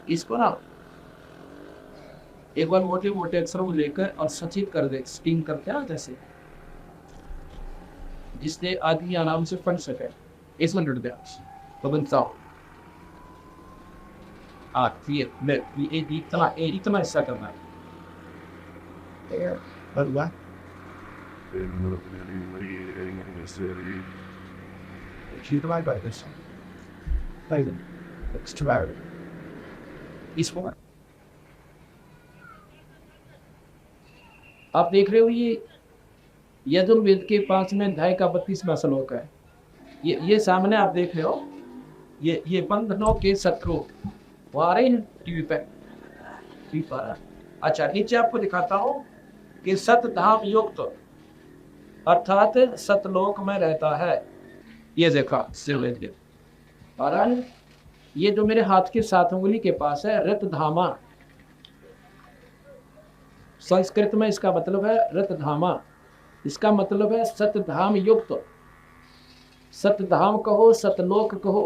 इसको ना एक बार मोटे मोटे अक्षरों में लेकर और सचिव कर दे, स्टिंग करते हैं जैसे, जिससे आदमी आराम से पढ़ सके। इसमें लड़ दिया तो बनता हो इतना हिस्सा करना है। बस इसको आप देख रहे हो, ये यजुर्वेद के 5वें अध्याय का 32वां श्लोक है। ये सामने आप देख रहे हो, ये बंधनों के शत्रु वो आ रहे हैं टीवी पे। अच्छा, नीचे आपको दिखाता हूँ कि सतधाम युक्त अर्थात सतलोक में रहता है। ये देखा सिर आ रहा है, ये जो मेरे हाथ के 7 उंगली के पास है रतधामा, संस्कृत में इसका मतलब है रतधामा। इसका मतलब है सतधाम युक्त। सतधाम कहो, सतलोक कहो,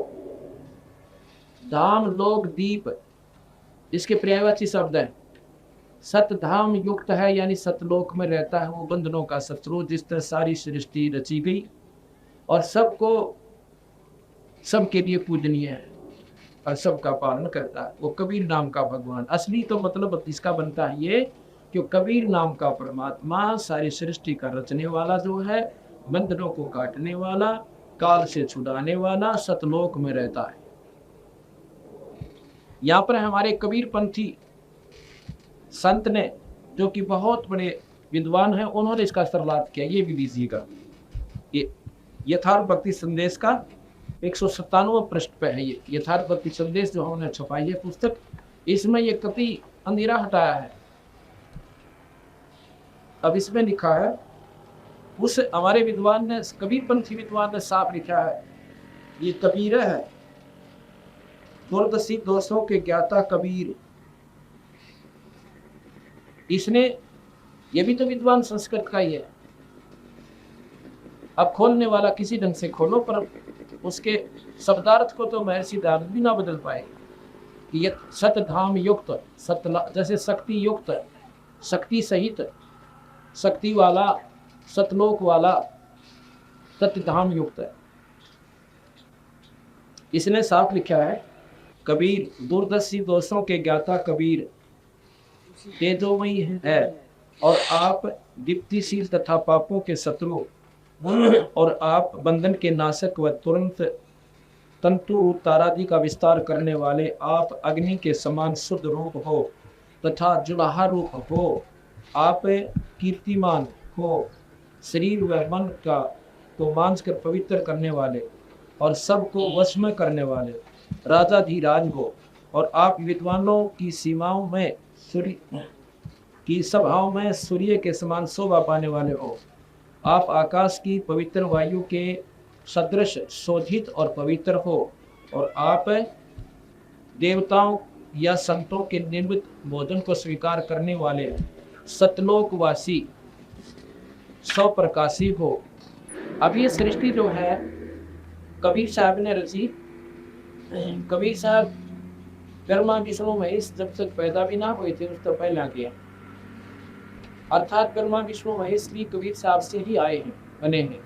धाम लोक दीप, इसके पर्यायवाची शब्द है। सतधाम युक्त है यानी सतलोक में रहता है वो बंधनों का शत्रु, जिस तरह सारी सृष्टि रची गई और सबको सबके लिए पूजनीय है और सबका पालन करता है, वो कबीर नाम का भगवान। असली तो मतलब इसका बनता है ये कि कबीर नाम का परमात्मा सारी सृष्टि का रचने वाला जो है, बंधनों को काटने वाला, काल से छुड़ाने वाला, सतलोक में रहता है। यहाँ पर हमारे कबीर पंथी संत ने, जो कि बहुत बड़े विद्वान हैं, उन्होंने इसका सर्वार्थ किया। ये भी लीजिएगा, ये यथार्थ भक्ति संदेश का 197 पृष्ठ पे है। ये यथार्थ भक्ति संदेश जो उन्होंने छपाई है पुस्तक, इसमें ये कति अंधेरा हटाया है। अब इसमें लिखा है, उस हमारे विद्वान ने, कबीर पंथी विद्वान ने साफ लिखा है, ये कबीर है, दुर्दशी दोषों के ज्ञाता कबीर। इसने, ये भी तो विद्वान संस्कृत का ही है। अब खोलने वाला किसी ढंग से खोलो, पर उसके शब्दार्थ को तो महर्षि दयानंद भी ना बदल पाए कि ये सतधाम युक्त, जैसे शक्ति युक्त, शक्ति सहित, शक्ति वाला, सतलोक वाला, सतधाम युक्त है। इसने साफ लिखा है, कबीर दूरदर्शी दोषों के ज्ञाता कबीर तेजोमयी है और आप दीप्तिशील तथा पापों के शत्रु, और आप बंधन के नाशक व तुरंत तंतु तारादि का विस्तार करने वाले, आप अग्नि के समान शुद्ध रूप हो तथा जुलाहा रूप हो, आप कीर्तिमान हो, शरीर व मन का तो मांस कर पवित्र करने वाले और सबको वश में करने वाले राजाधिराज हो, और आप विद्वानों की सीमाओं में सूर्य की सभाओं में सूर्य के समान शोभा पाने वाले हो। आप आकाश की पवित्र वायु के सदृश शोधित और पवित्र हो, और आप देवताओं या संतों के निर्मित भोजन को स्वीकार करने वाले सतलोकवासी स्वप्रकाशी हो। अब ये सृष्टि जो है कबीर साहब ने रची। कबीर साहब ब्रह्मा विष्णु महेश जब तक पैदा भी ना हुए थे, उस तो पहले आ गया, अर्थात ब्रह्मा विष्णु महेश भी कबीर साहब से ही आए हैं, बने हैं।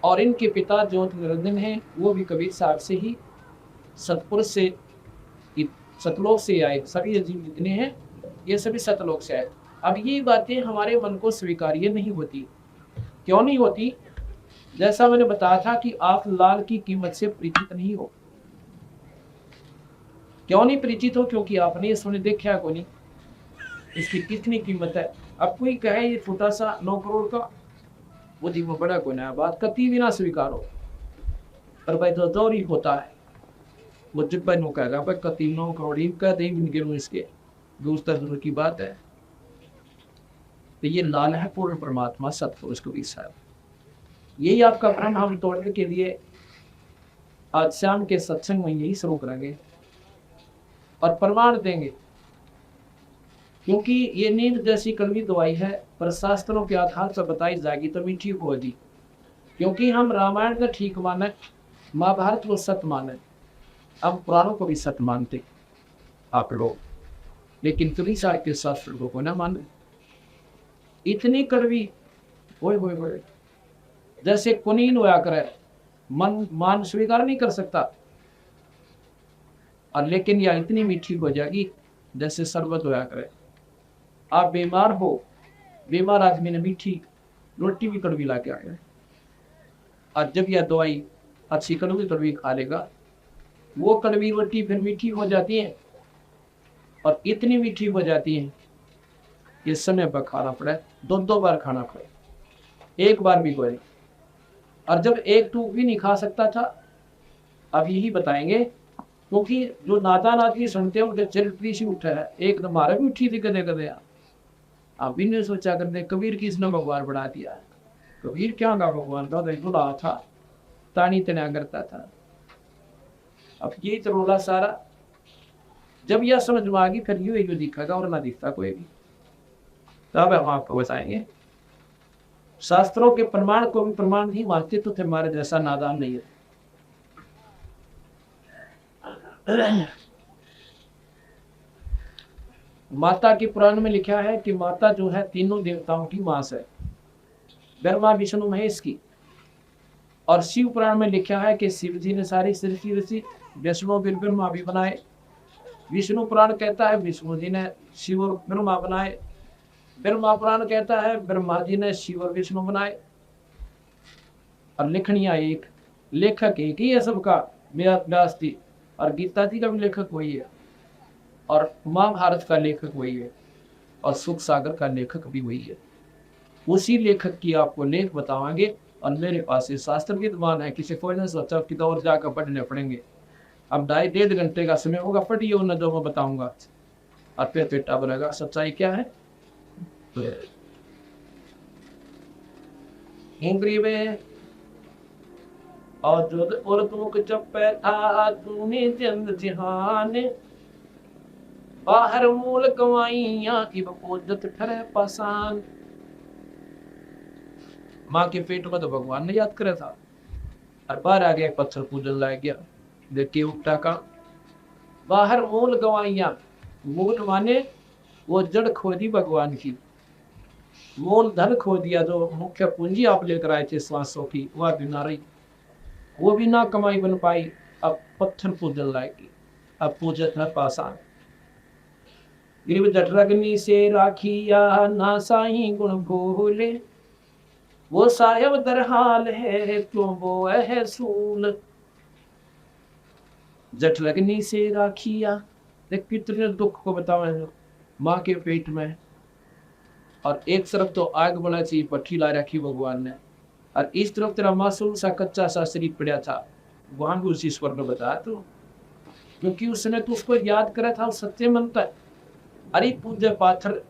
और इनके पिता जो निरंजन हैं, वो भी कबीर साहब से ही, सतपुरुष से, सतलोक से आए। सभी जीव जितने हैं ये सभी सतलोक से आए। अब ये बातें हमारे मन को स्वीकार्य नहीं होती। क्यों नहीं होती? जैसा मैंने बताया था कि आप लाल की कीमत से परिचित नहीं हो। क्यों नहीं परिचित हो? क्योंकि आपने ये सुने देखा को नहीं, इसकी कितनी कीमत है। अब कोई कहे ये छोटा सा 9 करोड़ का, वो जी वो बड़ा कोई नया बात कती भी ना स्वीकारो। पर भाई जो दौरी होता है वो जब भाई नो कहेगा भाई कती 9 करोड़ ही कह दे इसके दूसरा दूर की बात है। तो ये लाल है पूर्ण परमात्मा सतपुरुष कबीर साहब। यही आपका भ्रम हम तोड़ने के लिए आज शाम के सत्संग में यही शुरू करेंगे और प्रमाण देंगे, क्योंकि ये नींद जैसी कड़वी दवाई है, पर शास्त्रों के आधार पर बताई जाएगी तो भी ठीक होगी। क्योंकि हम रामायण को ठीक माने, महाभारत को सत्य माने, हम पुराणों को भी सत्य मानते आप लोग, लेकिन कभी साहित्य के शास्त्रों को ना माने। इतनी कड़वी, ओए होए होए, जैसे कुनीन होया करे, मन मान स्वीकार नहीं कर सकता, और लेकिन यह इतनी मीठी हो जाएगी जैसे शरबत होया करे। आप बीमार हो, बीमार आदमी ने मीठी रोटी भी कड़वी ला के आए, और जब यह दवाई अच्छी कड़वी कड़वी खा लेगा, वो कड़वी रोटी फिर मीठी हो जाती है, और इतनी मीठी हो जाती है कि समय पर खाना पड़े, दो बार खाना पड़े, एक बार भी कोई। और जब एक टूक भी नहीं खा सकता था, अब यही बताएंगे, क्योंकि जो नादान आदमी सुनते हैं उनके चरित्र से उठा है, एक हमारा भी उठी थी कदे कदे। आप भी नहीं सोचा करते कबीर किसने भगवान बढ़ा दिया। कबीर क्या का भगवान का बुला था, तानी तना करता था। अब ये रोला सारा जब यह समझ में आ गई, फिर यूं दिखेगा और ना दिखता कोई भी। तब हम आपको बताएंगे, शास्त्रों के प्रमाण को भी प्रमाण नहीं मानते तो हमारे जैसा नादान नहीं है। माता के पुराण में लिखा है कि माता जो है तीनों देवताओं की मां है, ब्रह्मा विष्णु महेश की। और शिव पुराण में लिखा है कि शिव जी ने सारी सृष्टि रची, विष्णु ब्रह्मा भी बनाए। विष्णु पुराण कहता है विष्णु जी ने शिव और ब्रह्मा बनाए। ब्रह्मा पुराण कहता है ब्रह्मा जी ने शिव और विष्णु बनाए। और लिखनिया एक, लेखक एक ही है सबका, व्यास जी, और गीता जी का भी लेखक वही है, और महाभारत का लेखक वही है, और सुख सागर का लेखक भी वही है। उसी लेखक की आपको लेख बतावांगे। और मेरे पास ये शास्त्र की दुकान है, किसी को नहीं सोचा कि और जाकर पढ़ने पड़ेंगे। अब 2.5 घंटे का समय होगा, पढ़िए उन जो मैं बताऊंगा, और फिर पेटा बनेगा सच्चाई क्या है। हिंगरी में और जो और तुम जब पैठा तूने जंद जहान, बाहर मूल कमाइया की बपोजत ठरे पासान। माँ के पेट में तो भगवान ने याद करे था, और बाहर आ गया पत्थर पूजन लाया गया। देखिए उठा का बाहर मूल गवाइया, मूल माने वो जड़ खो दी भगवान की, मूल धन खो दिया, जो मुख्य पूंजी आप लेकर आए थे श्वासों की, वह भी ना रही, वो भी ना कमाई बन पाई। अब पत्थर पूजन लाएगी, अब पूजत है पासान। गिरिव जठरग्नि से राखिया ना साई गुण भूले, वो साहेब दरहाल है क्यों वो है सूल। जठरग्नि से राखिया, देख कितने दुख को बताओ माँ के पेट में, और एक तरफ तो आग बना चाहिए पट्टी ला रखी भगवान ने, और इस तरफ तेरा मासूम सा कच्चा सा शरीर पड़ा था, वहां भी उसी ईश्वर ने बताया तो, क्योंकि उसने तो उसको याद करा था, सत्य मनता है। अरे पूज्य पाथर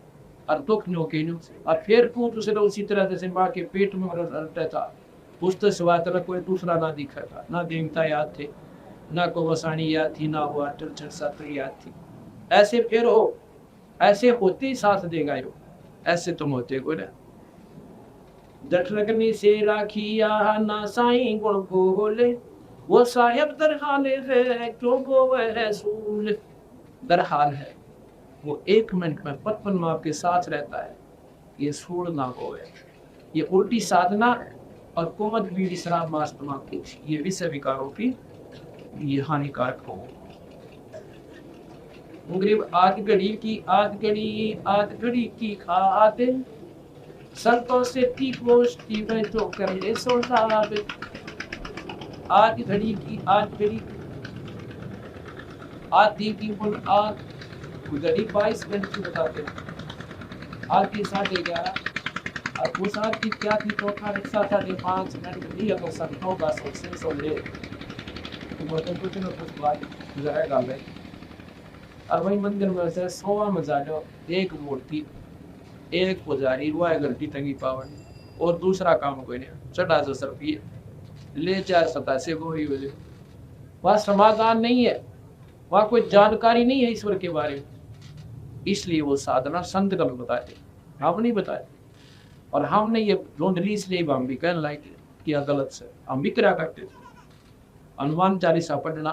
और दुख नो के नो, और फिर तू दूसरे उसी तरह जैसे माँ के पेट में रहता था, उसके सिवा तेरा कोई दूसरा ना दिखा था, ना देवता याद थे, ना को वसाणी याद थी, ना वो अटल सात्री याद थी। ऐसे फिर हो, ऐसे होते ही साथ देगा यो, ऐसे तुम होते को ना। जठरग्नि से राखिया ना साई गुण भूले, वो साहेब दरहाले है क्यों वो है सूल। दरहाल है, वो 1 मिनट में 55 माह के साथ रहता है, ये सूल ना हो। ये उल्टी साधना और कुमत बीड़ी शराब मांस तमाम की, ये विषय विकारों की ये हानिकारक हो। गरीब आज घड़ी की आज घड़ी की खाते, संतों से की गोष्ठी में तो कर ले सोनाब। आज घड़ी की आधी की बुन आग, घड़ी 22 घंटे बताते हैं। आधी 11:30, और उस आग की क्या थी, चौथा रिक्शा था जो 5 मिनट दिया तो संतों का सबसे सो ले कुछ न कुछ बात जाएगा मैं। और वही मंदिर में से 100 मजालो, एक मूर्ति, एक पुजारी, वो घंटी तंगी पावन, और दूसरा काम कोई नहीं, चढ़ा जो सरपी ले 4 सतासे वो ही वजह। वहाँ समाधान नहीं है, वहाँ कोई जानकारी नहीं है ईश्वर के बारे में, इसलिए वो साधना संत का भी बताए, हम नहीं बताए। और हमने ये ढूंढ ली, इसलिए हम भी कहने लायक किया गलत से, हम भी करा करते थे। हनुमान चालीसा पढ़ना,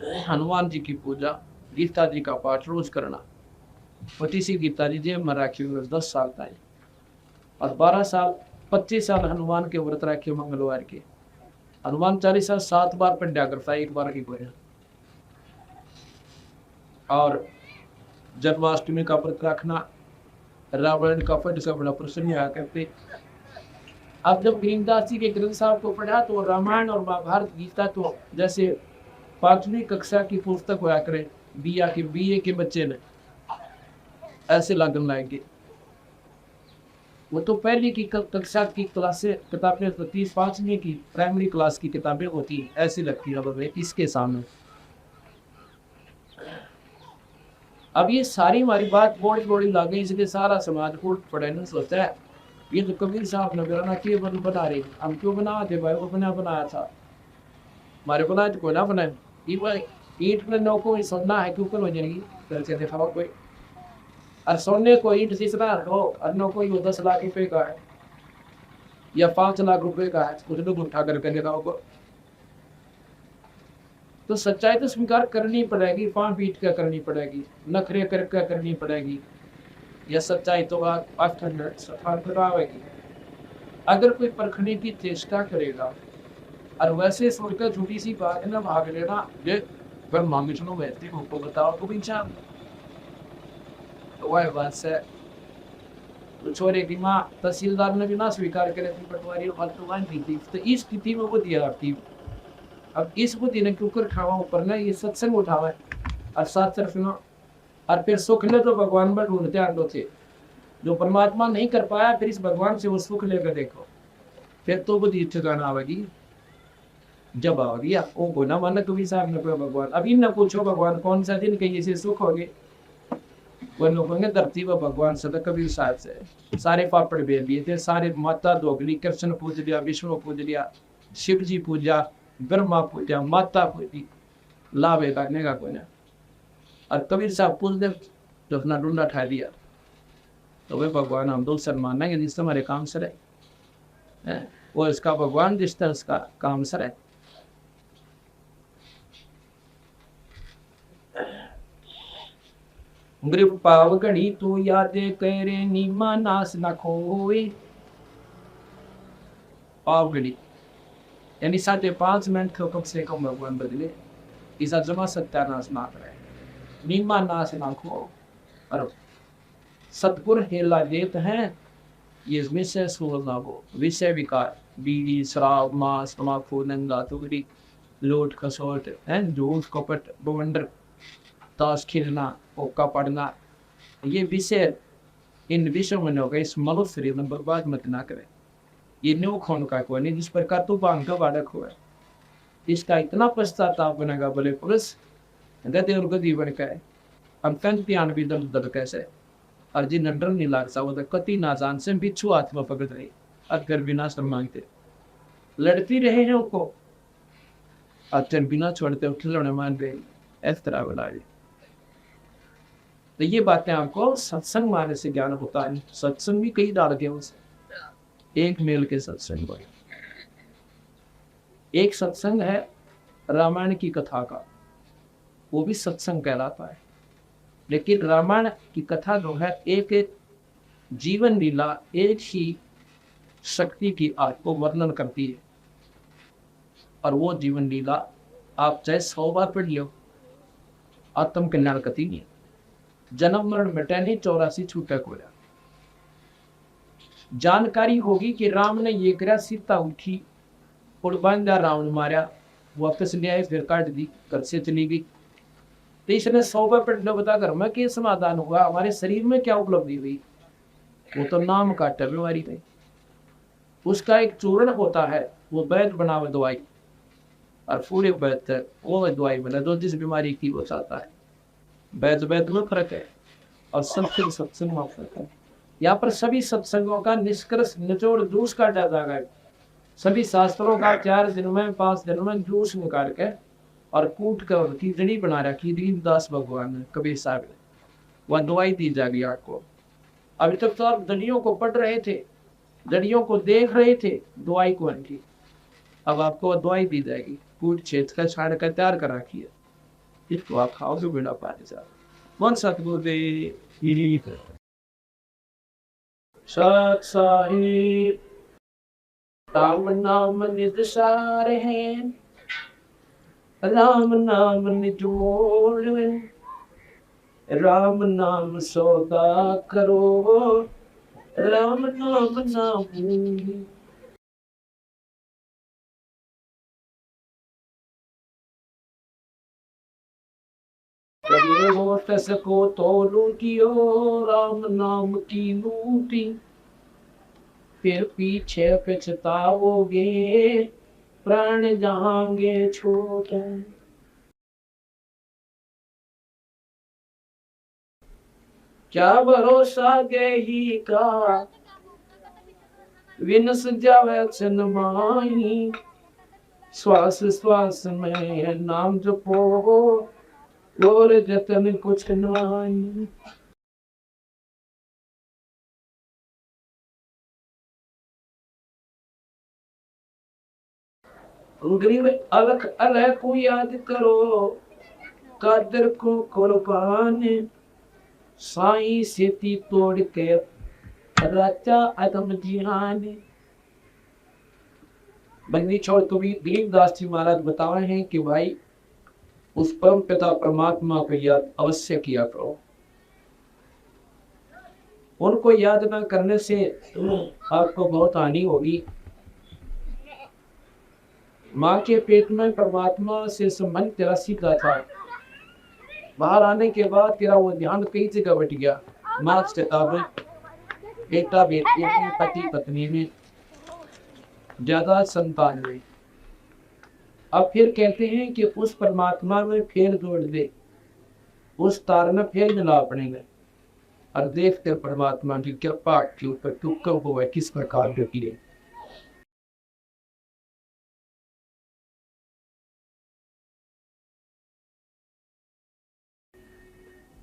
हनुमान जी की पूजा, गीता जी का पाठ रोज करना। पति सी गीता जी जेब में राखी हुई 10 साल तक, और 12 साल 25 साल हनुमान के व्रत रखे मंगलवार के। हनुमान चालीसा 7 बार पढ़ा करता, एक बार की कोई। और जन्माष्टमी का व्रत रखना, रावण का फट से बड़ा प्रसन्न हुआ करते। अब जब भीमदास जी के ग्रंथ साहब को पढ़ा तो रामायण और महाभारत गीता तो जैसे 5वीं कक्षा की पुस्तक हुआ करे, बीए के बच्चे ने ऐसे लगन लाएंगे। वो तो पहली की कक्षा की क्लास से किताबें तो 5वीं की प्राइमरी क्लास की किताबें होती है, ऐसी लगती है इसके सामने। अब ये सारी हमारी बात बोड़ी बोड़ी लग गई, इसलिए सारा समाज को पढ़ने सोचता है ये तो कबीर साहब ने बनाना क्यों बना रहे, हम क्यों बना थे भाई, वो बनाया था हमारे बनाए तो कोई ना बनाए। ईट में नौ को सोना है क्यों हो जाएगी करके दिखाओ कोई, और सोने को ईट सीसना हो और नौ को 10 लाख रुपए का है या 5 लाख रुपए का है, कुछ लोग उठा करके दिखाओ को। तो सच्चाई तो स्वीकार करनी पड़ेगी, पांव पीट कर करनी पड़ेगी, नखरे करके करनी पड़ेगी, यह सच्चाई तो आवेगी। अगर कोई परखने की चेष्टा करेगा और वैसे सोचकर छोटी सी बात ना भाग लेना, फिर मांगे सुनो वैसे को बताओ तो इंसान तो वह बात से तो छोरे की माँ तहसीलदार ने भी ना स्वीकार करे थी पटवारी फालतूवान थी, तो इस स्थिति में वो दिया आपकी। अब इस बुद्धि ने क्यों खावा ऊपर ना ये सत्संग उठावा और साथ सिर्फ ना, और फिर सुख ले तो भगवान पर ढूंढते आंदो थे, जो परमात्मा नहीं कर पाया फिर इस भगवान से वो सुख लेकर देखो, फिर तो बुद्धि ठिकाना आवेगी। जब आ गया वो को ना माना कभी साहब ने कोई भगवान, अभी न पूछो भगवान कौन सा दिन कहीं से सुख हो गए, वो लोगों ने धरती पर भगवान सदा कबीर साहब से सारे पापड़ बेच दिए थे, सारे माता दोगली कृष्ण पूज लिया, विष्णु पूज लिया, शिव जी पूजा, ब्रह्मा पूजा, माता पूजी, लाभ करने का कोई ना। और कबीर साहब पूछ दे तो अपना डूंडा ठा दिया, तो वे भगवान हम दो सर मानेंगे जिस हमारे काम सर है, वो इसका भगवान जिस तरह उसका काम सर है। ग्रिप पाव घड़ी तो याद करे नीमा नास ना खोए, पाव घड़ी यानी 5.5 मिनट को कम से कम भगवान बदले, इसा जमा सत्यानाश ना करे, नीमा नाश ना खो। और सतगुर हेला देत हैं ये विषय सोल ना हो, विषय विकार बीड़ी शराब मांस तम्बाकू नंगा तुगड़ी लोट खसोट है, झूठ कपट बवंडर ताश खेलना ओका पढ़ना, ये विषय इन विषयों में होगा, इस मनुष्य शरीर में बर्बाद मत ना करे। ये न्यू खोन का कोई नहीं जिस प्रकार तो बांध का बालक हुआ, इसका इतना पश्चाताप बनेगा बोले पुरुष गति और गति बन के अंतन ध्यान भी दल दल कैसे, और जी नंडर नहीं लागता वो तो कति ना जान से बिच्छू हाथ में पकड़ रही अगर बिना शर्म मांगते लड़ती रहे हैं उनको, अचर बिना छोड़ते खिलौने मान रहे, इस तरह बना। तो ये बातें आपको सत्संग माने से ज्ञान होता है। सत्संग भी कई डाल के उसे एक मेल के सत्संग पर, एक सत्संग है रामायण की कथा का, वो भी सत्संग कहलाता है। लेकिन रामायण की कथा जो है एक एक जीवन लीला, एक ही शक्ति की आज को वर्णन करती है, और वो जीवन लीला आप चाहे 100 बार पढ़ लो आत्म कल्याण कति नहीं, जन्म मरण मिटे नहीं 84 छूटे को। जानकारी होगी कि राम ने ये करा, सीता उठी बांधा रावण मारा, वापस ले आए, फिर काट दी, घर से चली गई। तो इसने 100 बार पढ़ने बता घर में क्या समाधान हुआ, हमारे शरीर में क्या उपलब्धि हुई, वो तो नाम काटे बीमारी थी। उसका एक चूर्ण होता है, वो वैद्य बनावे दवाई, और पूरे वैद्य वो दवाई बना दो जिस बीमारी की वो चाहता है। वैद्य वैद्य में फर्क है और सत्संग सत्संग में फर्क है। यहाँ पर सभी सत्संगों का निष्कर्ष निचोड़ जूस काटा जाएगा, सभी शास्त्रों का 4 दिन में 5 दिन में जूस निकाल के और कूट कर खिचड़ी बना रखी दीनदास भगवान ने, कबीर साहब ने, वह दवाई दी जाएगी आपको। अभी तक तो आप दलियों को पढ़ रहे थे, दलियों को देख रहे थे, दवाई को नहीं, अब आपको दवाई दी जाएगी, कूट छेद का छाड़ कर तैयार कर रखी है। इसको आप खाओ तो बेड़ा पानी साहब मन सतगुरुदेव सत साहिब राम नाम निज सार है राम नाम निज मोल राम नाम सौदा करो राम नाम नाम हो सको तो लूटियो राम नाम की लूटी फिर पीछे पछताओगे प्राण जाएंगे छोटे क्या भरोसा गेही का विनस जावे चनमाई श्वास श्वास में नाम जपो और जतन कुछ नहीं गरीब अलख अलह को याद करो कादर को कुर्बान साई सेती तोड़ के राजा आदम जिहान बंदी छोड़ कवि गरीबदास जी महाराज बता रहे हैं कि भाई उस परम पिता परमात्मा को याद अवश्य किया करो उनको याद ना करने से आपको बहुत हानि होगी माँ के पेट में परमात्मा से संबंध तेरा सीधा था बाहर आने के बाद तेरा वो ध्यान कई जगह बट गया माँ से बेटा बेटी में पति पत्नी में ज्यादा संतान में अब फिर कहते हैं कि उस परमात्मा में फेर जोड़ दे उस तार में फेर मिला अपने में और देखते परमात्मा की कृपा के ऊपर तू कब हुआ किस प्रकार के किए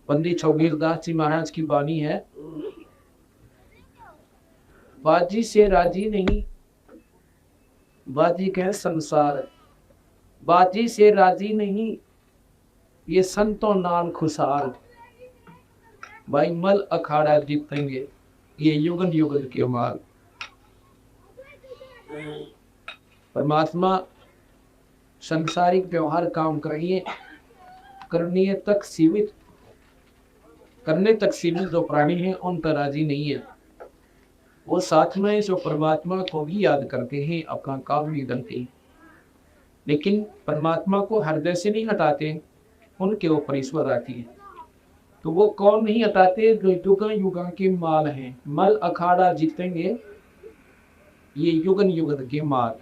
पंडित छबीरदास जी महाराज की वाणी है बाजी से राजी नहीं बाजी कह संसार बाजी से राजी नहीं ये संतों नाम खुशाल भाई मल अखाड़ा जीतेंगे ये युगन युगन के माल परमात्मा संसारिक व्यवहार काम करिए करने तक सीमित जो प्राणी हैं उन पर राजी नहीं है वो साथ में जो परमात्मा को भी याद करते हैं अपना काम भी करते हैं लेकिन परमात्मा को हृदय से नहीं हटाते उनके ऊपर ईश्वर आती है तो वो कौन नहीं हटाते जो युगन युगन के माल हैं मल अखाड़ा जीतेंगे ये युगन युगन के माल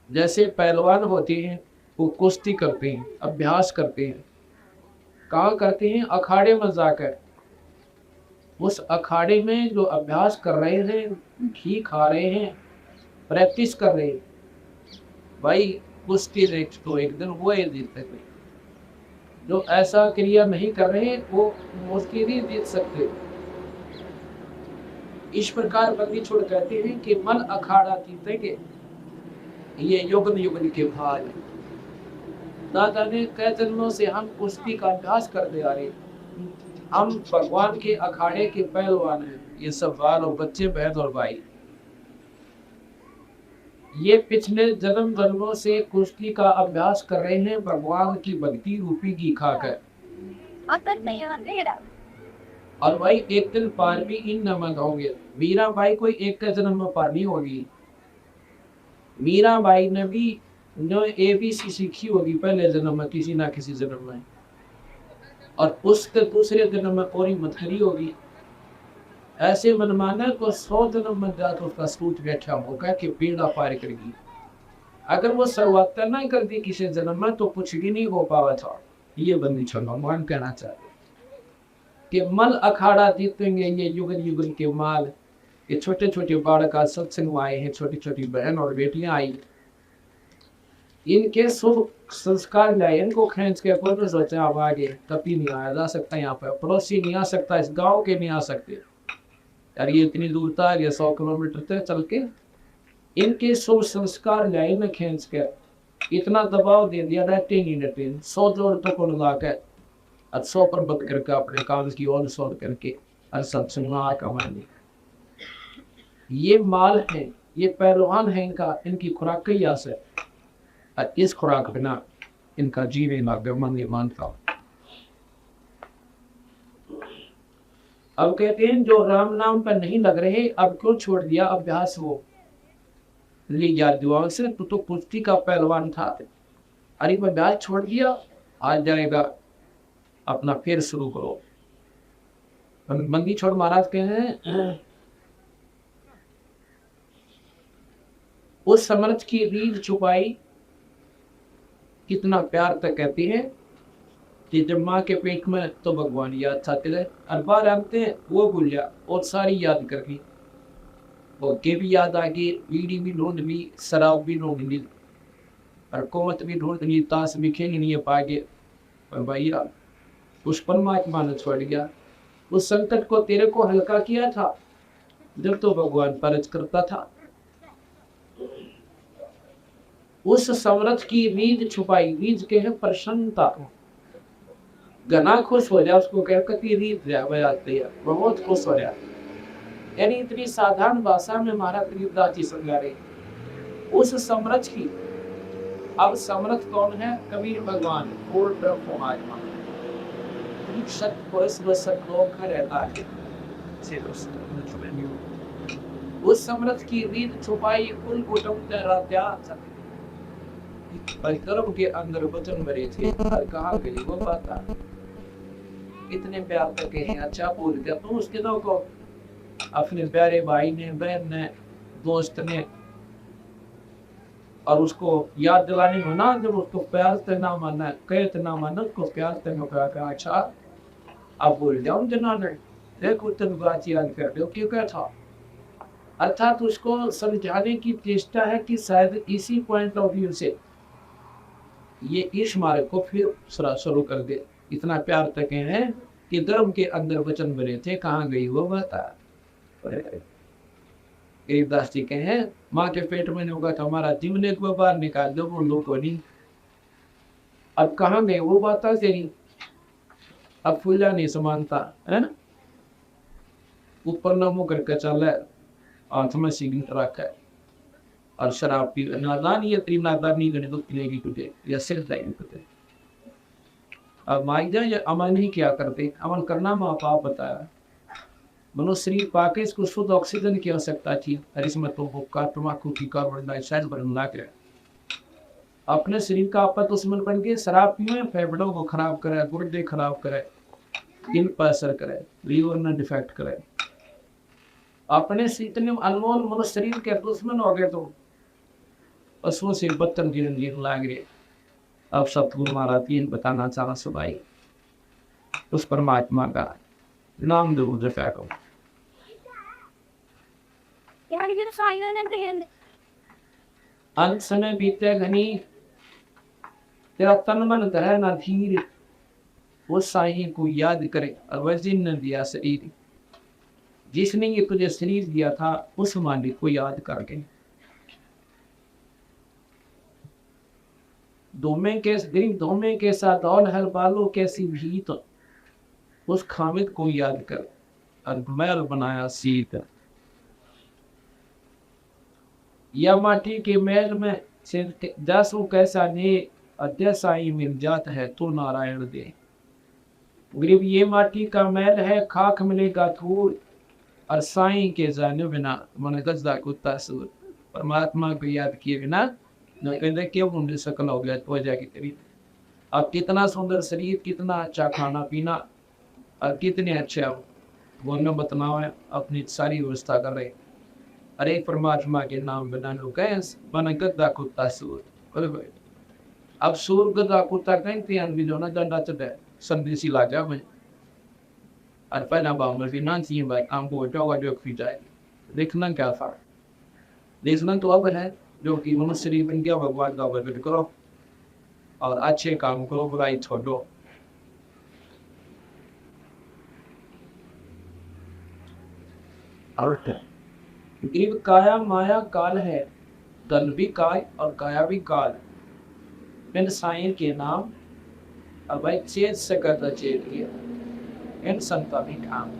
जैसे पहलवान होते हैं वो कुश्ती करते हैं अभ्यास करते हैं कहाँ करते हैं अखाड़े में जाकर उस अखाड़े में जो अभ्यास कर रहे हैं घी खा रहे हैं प्रैक्टिस कर रहे हैं भाई कुश्ती रेट तो एक दिन वो ही जीतते थे जो ऐसा क्रिया नहीं कर रहे वो मुश्किल ही जीत सकते इस प्रकार बंदी छोड़ कहते हैं कि मन अखाड़ा जीतेंगे ये युगन युगन के भाग दादा ने कई जन्मों से हम कुश्ती का अभ्यास करते आ रहे हम भगवान के अखाड़े के पहलवान हैं ये सब बाल और बच्चे बहन और भाई ये पिछले जन्म जन्मों से कुश्ती का अभ्यास कर रहे हैं भगवान की भक्ति रूपी घी खाकर और भाई एक दिन पार भी इन नमन होंगे मीरा बाई कोई एक के जन्म में पार नहीं होगी मीरा बाई ने भी जो ABC सीखी होगी पहले जन्म में किसी ना किसी जन्म में और उसके दूसरे जन्म में पूरी मथरी होगी ऐसे मनमाना को 100 जन्म में जाकर उसका सूट बैठा होगा कि पीड़ा पार करेगी अगर वो शुरुआत ना कर दी किसी जन्म में तो कुछ भी नहीं हो पावा था ये बंदी भगवान कहना चाहते कि मल अखाड़ा जीतेंगे ये युगन युगन के माल ये छोटे छोटे बालक का सत्संग आए हैं छोटी छोटी बहन और बेटियां आई इनके शुभ संस्कार लाए इनको खींच के कोई सोचा अब आगे कभी नहीं आया जा सकता यहाँ पर पड़ोसी नहीं आ सकता इस गांव के नहीं आ सकते यार ये इतनी दूर था ये 100 किलोमीटर तक चल के इनके शुभ संस्कार लाए न खींच के इतना दबाव दे दिया, रहते ही नहीं रहते, 100 औरतों को लगा कर और 100 पर बद करके अपने काम की और सौर करके और सबसे कमाने। ये माल है, ये पहलवान है, इनका इनकी खुराक कई आसर और इस खुराक बिना इनका जीने लागे मन नहीं मानता। अब कहते हैं जो राम नाम पर नहीं लग रहे, अब क्यों छोड़ दिया अभ्यास वो लिया दुआओं से, तू तो कुश्ती का पहलवान था, अरे मैं अभ्यास छोड़ दिया, आ जाएगा अपना फिर शुरू करो। मंदी छोड़ महाराज के हैं उस समर्थ की रीढ़ छुपाई, कितना प्यार तक कहती है कि जब माँ के पेट में तो भगवान याद था तेरे, अरबार आते हैं वो भूल जा और सारी याद कर ली, वो के भी याद आ गई, बीड़ी भी ढूंढ ली, शराब भी ढूंढ ली और कोमत भी ढूंढ ली, ताश भी खेल नहीं पाएंगे। भैया उस परमात्मा ने छोड़ गया, उस संकट को तेरे को हल्का किया था जब तो भगवान परज करता था। उस समर्थ की रीझ छुपाई, रीझ के है प्रसन्नता, घना खुश हो जाए उसको कह कति रीझ जाते हैं, बहुत खुश हो जाए। यानी इतनी साधारण भाषा में हमारा गरीबदास जी समझा रहे उस समर्थ की। अब समर्थ कौन है? कबीर भगवान, रहता है। उस समर्थ की रीढ़ छुपाई, कुल कुटुंब तेरा त्याग, कर्म के अंदर वचन भरे थे, कहाँ गई वो बात, इतने प्यार करके हैं। अच्छा बोल दिया तो उसके दो को अपने प्यारे भाई ने, बहन ने, दोस्त ने, और उसको याद दिलाने को ना, जब उसको प्यार से ना माना, कहत ना माना, उसको प्यार से कहा अच्छा अब बोल जाओ जना ने देखो तुम बात याद कर दो क्यों क्या था। अर्थात उसको समझाने की चेष्टा है कि शायद इसी पॉइंट ऑफ व्यू से ये इस मार्ग को फिर शुरू कर दे। इतना प्यार तक हैं कि धर्म के अंदर वचन बने थे, कहाँ गई वो बता। गरीबदास जी कहे हैं माँ के पेट में होगा तो हमारा जीवन को बाहर निकाल दो, वो लोग को नहीं। अब कहाँ गए वो बात तेरी, अब फूला नहीं समानता है, ऊपर न मुँह करके चल है, हाथ में सिगरेट रखा है और शराब पी, नादानी या तीन नादानी गणे तो पिलेगी तुझे या सिर जाएगी तुझे। अब माइजा ये अमल नहीं किया करते, अमल करना माँ बाप बताया। मनुष्य शरीर पाके इसको शुद्ध ऑक्सीजन की आवश्यकता थी, और इसमें तो हुक्का, तम्बाकू की कार्बन डाइऑक्साइड बनना के अपने शरीर का आपा दुश्मन बन के शराब पिए, फेफड़ों को खराब करे, गुर्दे खराब करे, दिल पर असर करे, लीवर में डिफेक्ट करे, अपने इतने अनमोल मनुष्य शरीर के दुश्मन हो गए तो पशुओं से बदतर जीवन जीने लाग रहे। अब सतगुरु महाराज तीन बताना चाहा सुभाई उस परमात्मा का नाम दो जफा को। अंत समय बीते घनी, तेरा तन मन धरे ना धीर, वो साईं को याद करे और वह न दिया शरीर, जिसने ये तुझे शरीर दिया था उस मालिक को याद करके। धोमे के साथ और हर बालों कैसी भी तो उस खामिद को याद कर और मैल बनाया सीत। या माटी के मैल में से जसो कैसा ने जैसा ही मिल जाता है तो नारायण दे। गरीब ये माटी का मैल है, खाक मिलेगा धूल और साईं के जाने बिना मन गजदा कुत्ता सूर। परमात्मा को याद किए बिना कहते क्यों मुझे सकल हो गया तो वजह की तेरी। अब कितना सुंदर शरीर, कितना अच्छा खाना पीना और कितने अच्छे अब बोलना बतनाव है, अपनी सारी व्यवस्था कर रहे। अरे परमात्मा के नाम बिना लोग बना गद्दा कुत्ता सूर। अब सूर गद्दा कुत्ता कहते भी जो ना डंडा चढ़े संदेशी ला जा मैं और पहला बाव में भी ना चाहिए भाई हमको जोगा जो खी जाए। देखना क्या था, देखना तो अब है जो कि मनुष्य शरीर बन गया, भगवान का वर्णन करो और अच्छे काम करो, बुराई छोड़ो। काया माया काल है, धन भी काय और काया भी काल। बिन साईं के नाम अब चेत सकत चेत किया इन संता भी काम।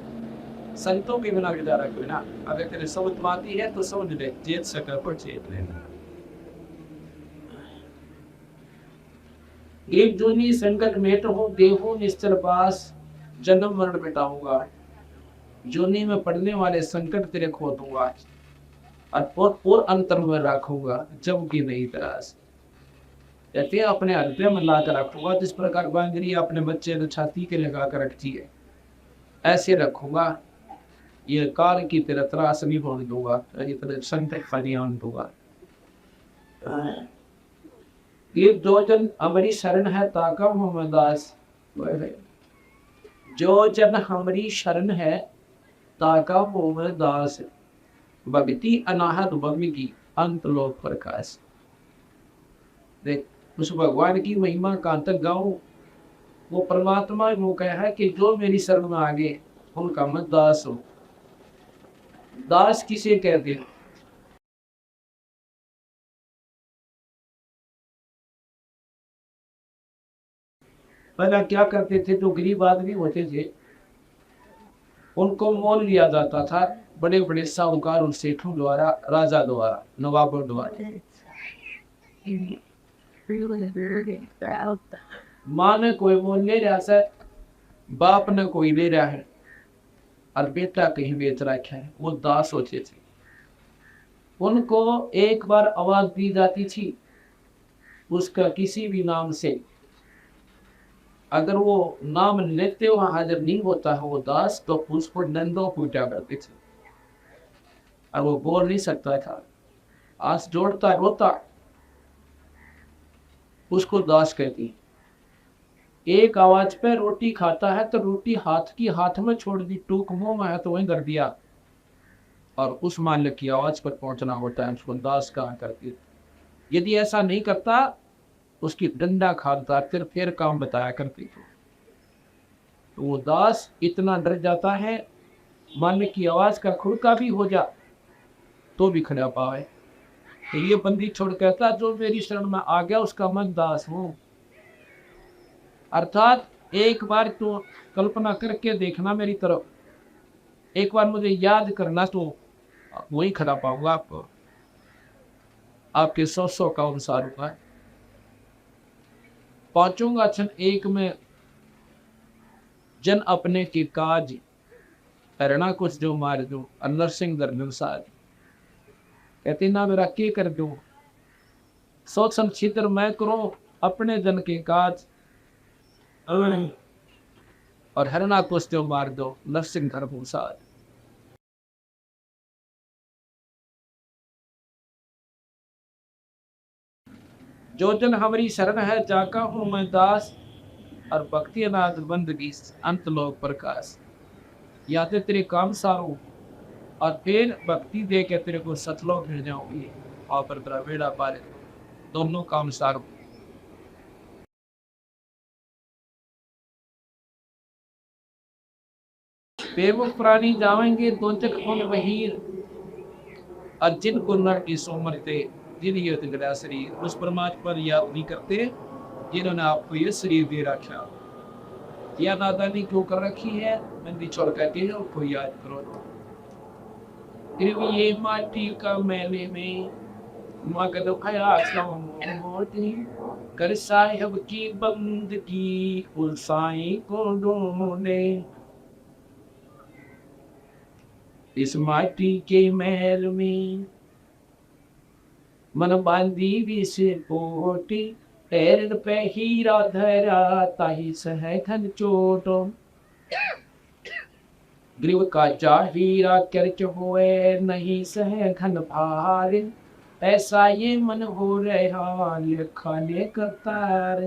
संतों के बिना गुजारा क्यों ना। अगर तेरे समझ में आती है तो समझ ले, चेत सकत पर चेत लेना। एक जूनी संकट में तो हो देहो निश्चल पास, जन्म मरण मिटाऊंगा। जूनी में पड़ने वाले संकट तेरे खो दूंगा और अंतर में रखूंगा जब की नहीं तरास। कहते अपने हृदय में ला कर रखूंगा, जिस प्रकार बांगरी अपने बच्चे ने छाती के लगा कर रखती है, ऐसे रखूंगा। ये काल की तेरा त्रास नहीं होने दूंगा, ये तेरे संकट फरियान दूंगा। ये जो जन हमारी शरण है ताका मोहम्मद दास, जो जन हमारी शरण है ताका मोहम्मद दास, भक्ति अनाहत भगवी की अंत लोक प्रकाश। देख उस भगवान की महिमा का अंतर गाओ। वो परमात्मा वो कहा है कि जो मेरी शरण में आ गए उनका मैं दास हूं। दास किसे कहते हैं? पहला क्या करते थे, जो गरीब आदमी होते थे उनको मोल लिया जाता था बड़े बड़े साहूकार और सेठों द्वारा, राजा द्वारा, नवाबों द्वारा। माँ ने कोई मोल ले रहा है, बाप ने कोई ले रहा है और बेटा कहीं बेच रखा है, वो दास होते थे। उनको एक बार आवाज दी जाती थी उसका किसी भी नाम से, अगर वो नाम लेते हुए हाजिर नहीं होता है वो दास, तो उसको नंदो पूजा करते थे और वो बोल नहीं सकता था, आस जोड़ता रोता, उसको दास कहती। एक आवाज पे रोटी खाता है तो रोटी हाथ में छोड़ दी, टूक मुंह में है तो वहीं कर दिया, और उस मालिक की आवाज पर पहुंचना होता है, उसको दास कहा करती। यदि ऐसा नहीं करता उसकी डंडा खाता, फिर काम बताया करती थी। तो वो दास इतना डर जाता है, मालिक की आवाज का खुड़का भी हो जा तो भी खड़ा पावे। तो ये बंदी छोड़ कहता जो मेरी शरण में आ गया उसका मैं दास हूं। अर्थात एक बार तो कल्पना करके देखना मेरी तरफ, एक बार मुझे याद करना तो वही खड़ा पाऊंगा आपको, आपके 100 का अनुसार होगा। पहुंचूंगा क्षण एक में जन अपने की काज, करना कुछ जो मार दो, अंदर सिंह दर्जन साज। कहते ना मेरा के कर दो, सोचन छिद्र मैं करो अपने जन के काज, और हरना कुछ जो मार दो नरसिंह धर्म साज। जो जन हमारी शरण है जाका हूं मैं दास, और भक्ति अनाथ बंदगी अंत लोक प्रकाश। या तो तेरे काम सारो और फिर भक्ति दे के तेरे को सतलोक मिल जाऊंगी, और पर तेरा बेड़ा पार, दोनों काम सारो। बेमुख प्राणी जावेंगे दोजख उन वहीर, और जिनको नर की सोमरते जिन ये गया शरीर, उस परमात्मा पर याद नहीं करते जिन्होंने आपको ये शरीर दे रखा। या नादानी क्यों कर रखी है, मंदी छोड़ कहते हैं उसको याद करो। फिर भी ये माटी का मैले में मगन मोती कर साहिब की बंदगी, उस साईं को ढूंढे। इस माटी के महल में मन बांधी भी से पोटी, पैर पे हीरा धरा ताही सहखन चोटो। ग्रीव का हीरा कर्च होए नहीं सहखन भार, ऐसा ये मन हो रहा लिखाने कतार।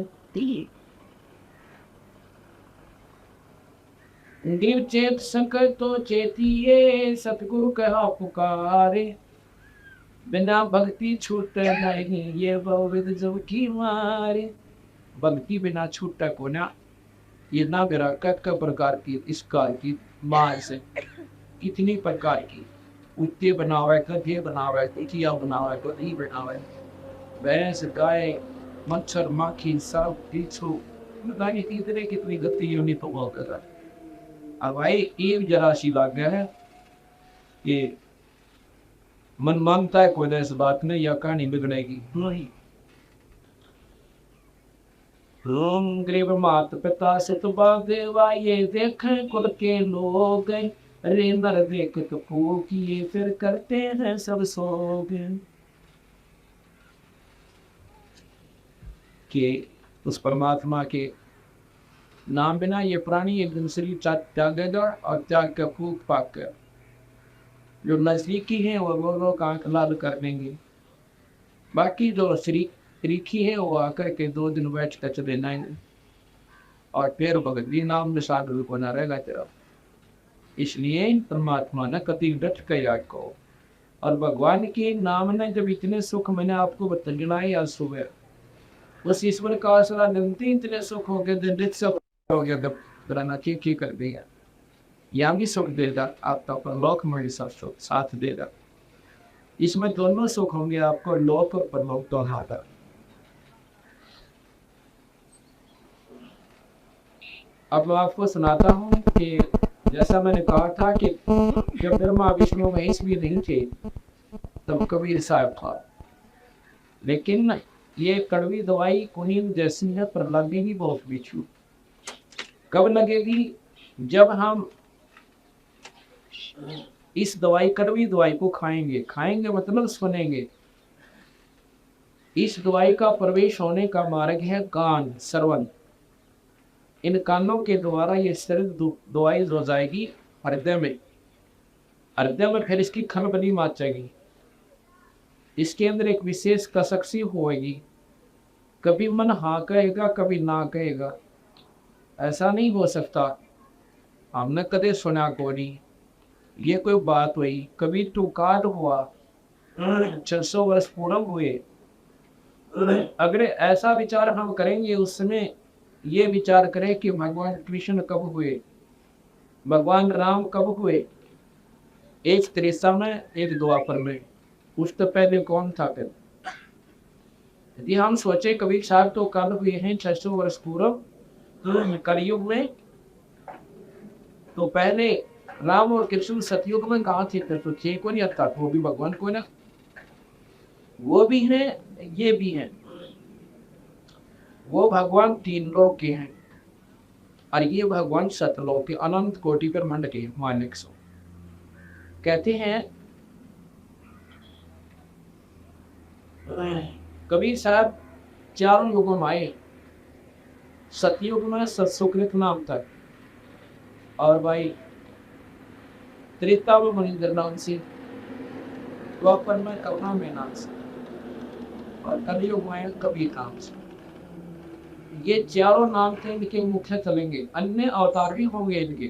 दिव चेत संकर तो चेतिए, सतगुरु कहा पुकारे। बिना भक्ति छूट नहीं ये बहुविध जब की मारे। भक्ति बिना छूटा को ना, ये ना मेरा कक प्रकार की इस कार की मार से कितनी प्रकार की उत्ते बनावे, गधे बनावे, कुटिया बनावे, गधी बनावे, भैंस गाय मच्छर माखी सांप बिच्छू, पता नहीं कितने कितनी गति यूनिट तो बहुत है। अब भाई एक जरा सी लग गया है कि मन मानता है कोई इस बात में या कहानी बिगड़ेगी नहीं। ओम गरीब मात पिता सतबा देवा ये देख कुल के लोग रेंदर देख तो फूकिए फिर करते हैं सब सोग के उस परमात्मा के नाम बिना ये प्राणी एक दिन शरीर त्यागेगा और त्याग कर फूक पाक कर जो नजदीकी है वो लोग आंख लाल कर देंगे, बाकी जो शरीकी है वो आकर के 2 दिन बैठ कर चले जाएंगे और फिर भगवती नाम में साधु को न रहेगा तेरा। इसलिए परमात्मा ने कति डट कर याद को और भगवान के नाम ने जब इतने सुख मैंने आपको बताना है आज सुबह उस ईश्वर का आसरा निरंतर इतने सुख हो गए सब हो गया जब कराना की कर दिया यहाँ भी सुख देगा आपका परलोक में साथ देगा। इसमें दोनों सुख होंगे आपको लोक और परलोक तो हाथा। अब मैं आपको सुनाता हूँ कि जैसा मैंने कहा था कि जब ब्रह्मा विष्णु महेश भी नहीं थे तब कबीर साहब था, लेकिन ये कड़वी दवाई कुनीन जैसी है पर लगेगी बहुत बिच्छू। कब लगेगी? जब हम इस दवाई कड़वी दवाई को खाएंगे मतलब सुनेंगे। इस दवाई का प्रवेश होने का मार्ग है कान श्रवण। इन कानों के द्वारा ये शरीर दवाई हो जाएगी हृदय में फिर इसकी खलबली माचेगी, इसके अंदर एक विशेष कसक होएगी। कभी मन हाँ कहेगा कभी ना कहेगा, ऐसा नहीं हो सकता। हमने कदे सुना को नहीं ये कोई बात हुई। कभी तो काल हुआ 600 वर्ष पूर्ण हुए। अगर ऐसा विचार हम करेंगे उस समय ये विचार करें कि भगवान कृष्ण कब हुए, भगवान राम कब हुए, एक त्रेता में एक द्वापर में, उस तो पहले कौन था फिर? यदि हम सोचे कबीर साहब तो कल हुए हैं 600 वर्ष पूर्व कलयुग में, तो पहले राम और कृष्ण सतयुग में कहा थे? तो थे को नहीं आता, वो भी भगवान को ना, वो भी है ये भी है। वो भगवान 3 लोक के हैं और ये भगवान सतलोक के अनंत कोटि पर मंड के मालिक सो। कहते हैं कबीर साहब 4 युगों में आए। सतयुग में सत्सुकृत नाम था और भाई त्रेता में मनिंदर नाम से, द्वापर में करुणा में नाम से और कलयुग में कबीर नाम से। ये 4 नाम थे इनके मुख्य चलेंगे, अन्य अवतार भी होंगे इनके।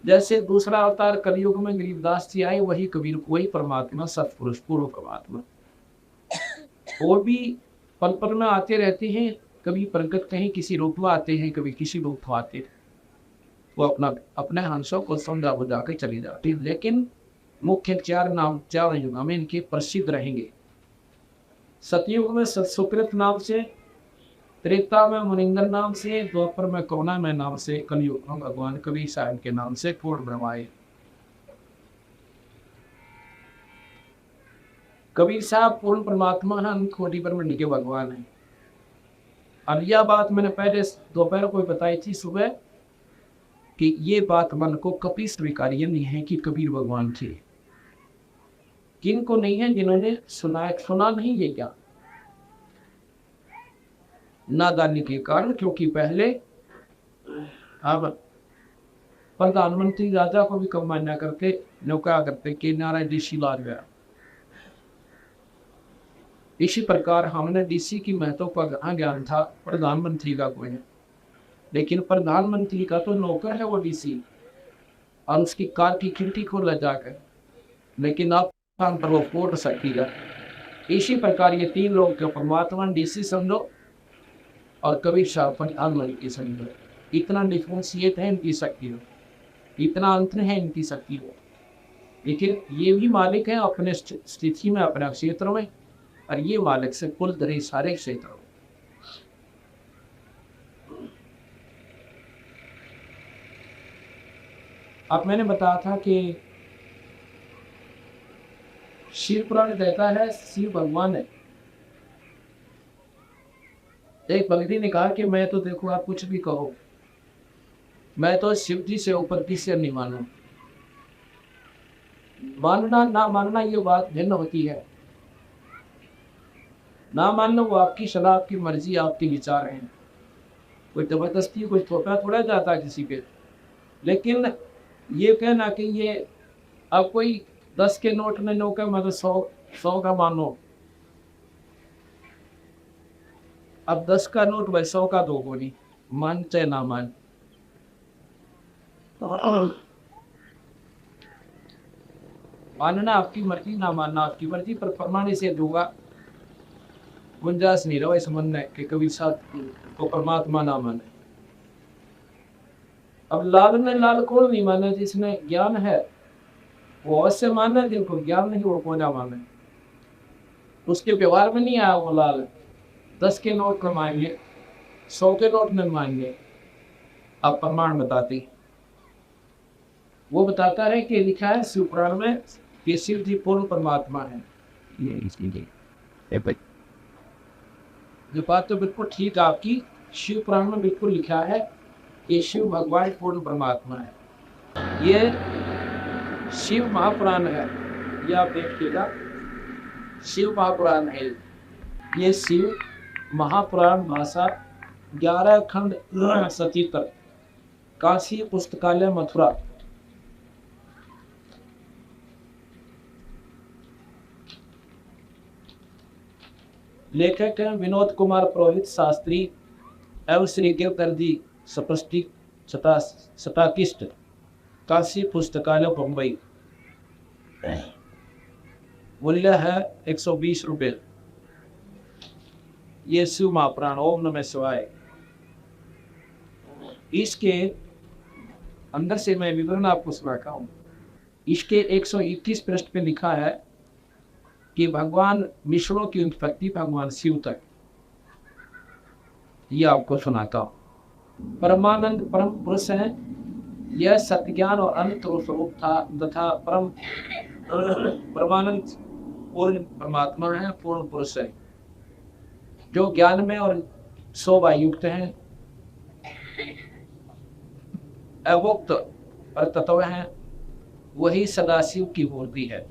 जैसे दूसरा अवतार कलयुग में गरीबदास जी आए, वही कबीर वही परमात्मा सतपुरुष पूर्व परमात्मा। वो भी पल पल में आते रहते हैं, कभी प्रकट कहीं किसी रूप में आते हैं, कभी किसी रूप में आते हैं। वो अपने हंसों को समझा बुझा के चली जाती है, लेकिन मुख्य 4 नाम 4 युग में इनके प्रसिद्ध रहेंगे। सतयुग में सुकृत नाम से, त्रेता में मुनिंदर नाम से, द्वापर में करुणा में नाम से, कलयुग में भगवान कबीर साहब के नाम से पूर्ण ब्रह्माए। कबीर साहब पूर्ण परमात्मा है, कोटि पर मंडी के भगवान है। अब यह बात मैंने पहले दोपहर को बताई थी सुबह कि ये बात मन को कभी स्वीकार्य नहीं है कि कबीर भगवान थे। किनको नहीं है? जिन्होंने सुना नहीं ये क्या नादानी के कारण। क्योंकि पहले अब प्रधानमंत्री राजा को भी कम मान्या करते, क्या करते कि नारायण ऋषि लाल गया। इसी प्रकार हमने ऋषि की महत्व का ज्ञान था, प्रधानमंत्री का कोई है। लेकिन प्रधानमंत्री का तो नौकर है वो ऋषि, और उसकी कार की खिड़की खोला जाकर, लेकिन आप पर वो फोड़ सकती है। इसी प्रकार ये 3 लोग के परमात्मा ऋषि समझो और कबीर साहब प्रधानमंत्री समझो। इतना डिफ्रेंशिएट है इनकी शक्ति हो, इतना अंतर है इनकी शक्ति हो। लेकिन ये भी मालिक है अपने स्थिति में, अपने क्षेत्र में, और ये मालिक से कुल दरे सारे क्षेत्र। अब मैंने बताया था कि शिव पुराण कहता है शिव भगवान है। एक भक्ति ने कहा कि मैं तो देखो आप कुछ भी कहो, मैं तो शिव जी से ऊपर किसी नहीं मानू। मानना ना मानना ये बात भिन्न होती है। ना मानना वो आपकी सलाह, आपकी मर्जी, आपके विचार हैं। कोई जबरदस्ती कोई थोपा थोड़ा जाता है किसी पे। लेकिन ये कहना कि ये अब कोई 10 के नोट में नो का मतलब 100 का मानो, अब 10 का नोट भाई 100 का दो नहीं, मान चाहे ना मान। मानना आपकी मर्जी, ना मानना आपकी मर्जी, पर प्रमाण से दूंगा गुंजाइश नहीं रहा इस मन में कि कभी साथ को परमात्मा ना माने। अब लाल में लाल कौन नहीं माने? जिसने ज्ञान है वो अवश्य माने, जिनको ज्ञान नहीं वो कौन ना माने। उसके व्यवहार में नहीं आया वो लाल। 10 के नोट में मांगे, 100 के नोट में मांगे। अब प्रमाण बताती, वो बताता है कि लिखा है शिव पुराण में कि शिव जी पूर्ण परमात्मा है। जो बात तो बिल्कुल ठीक है आपकी, शिव पुराण में बिल्कुल लिखा है कि शिव भगवान पूर्ण परमात्मा है। ये शिव महापुराण है, ये आप देखिएगा, शिव महापुराण है ये। शिव महापुराण भाषा 11 खंड सचित्र, काशी पुस्तकालय मथुरा। लेखक हैं विनोद कुमार पुरोहित शास्त्री एवं श्री देवदर्दी सटाकिस्ट, काशी पुस्तकालय मुंबई। मूल्य है 120 रुपये। ये शिव महापुराण, ओम नमः शिवाय। इसके अंदर से मैं विवरण आपको सुनाता हूँ। इसके 121 पृष्ठ पे लिखा है कि भगवान विष्णु की उत्पत्ति भगवान शिव तक, ये आपको सुनाता हूँ। परमानंद परम पुरुष है, यह सत्य ज्ञान और अनंत स्वरूप था तथा परमानंद पूर्ण परमात्मा है, पूर्ण पुरुष है, जो ज्ञान में और शोभा युक्त है, अवोक्त और तत्व है, वही सदाशिव की मूर्ति है।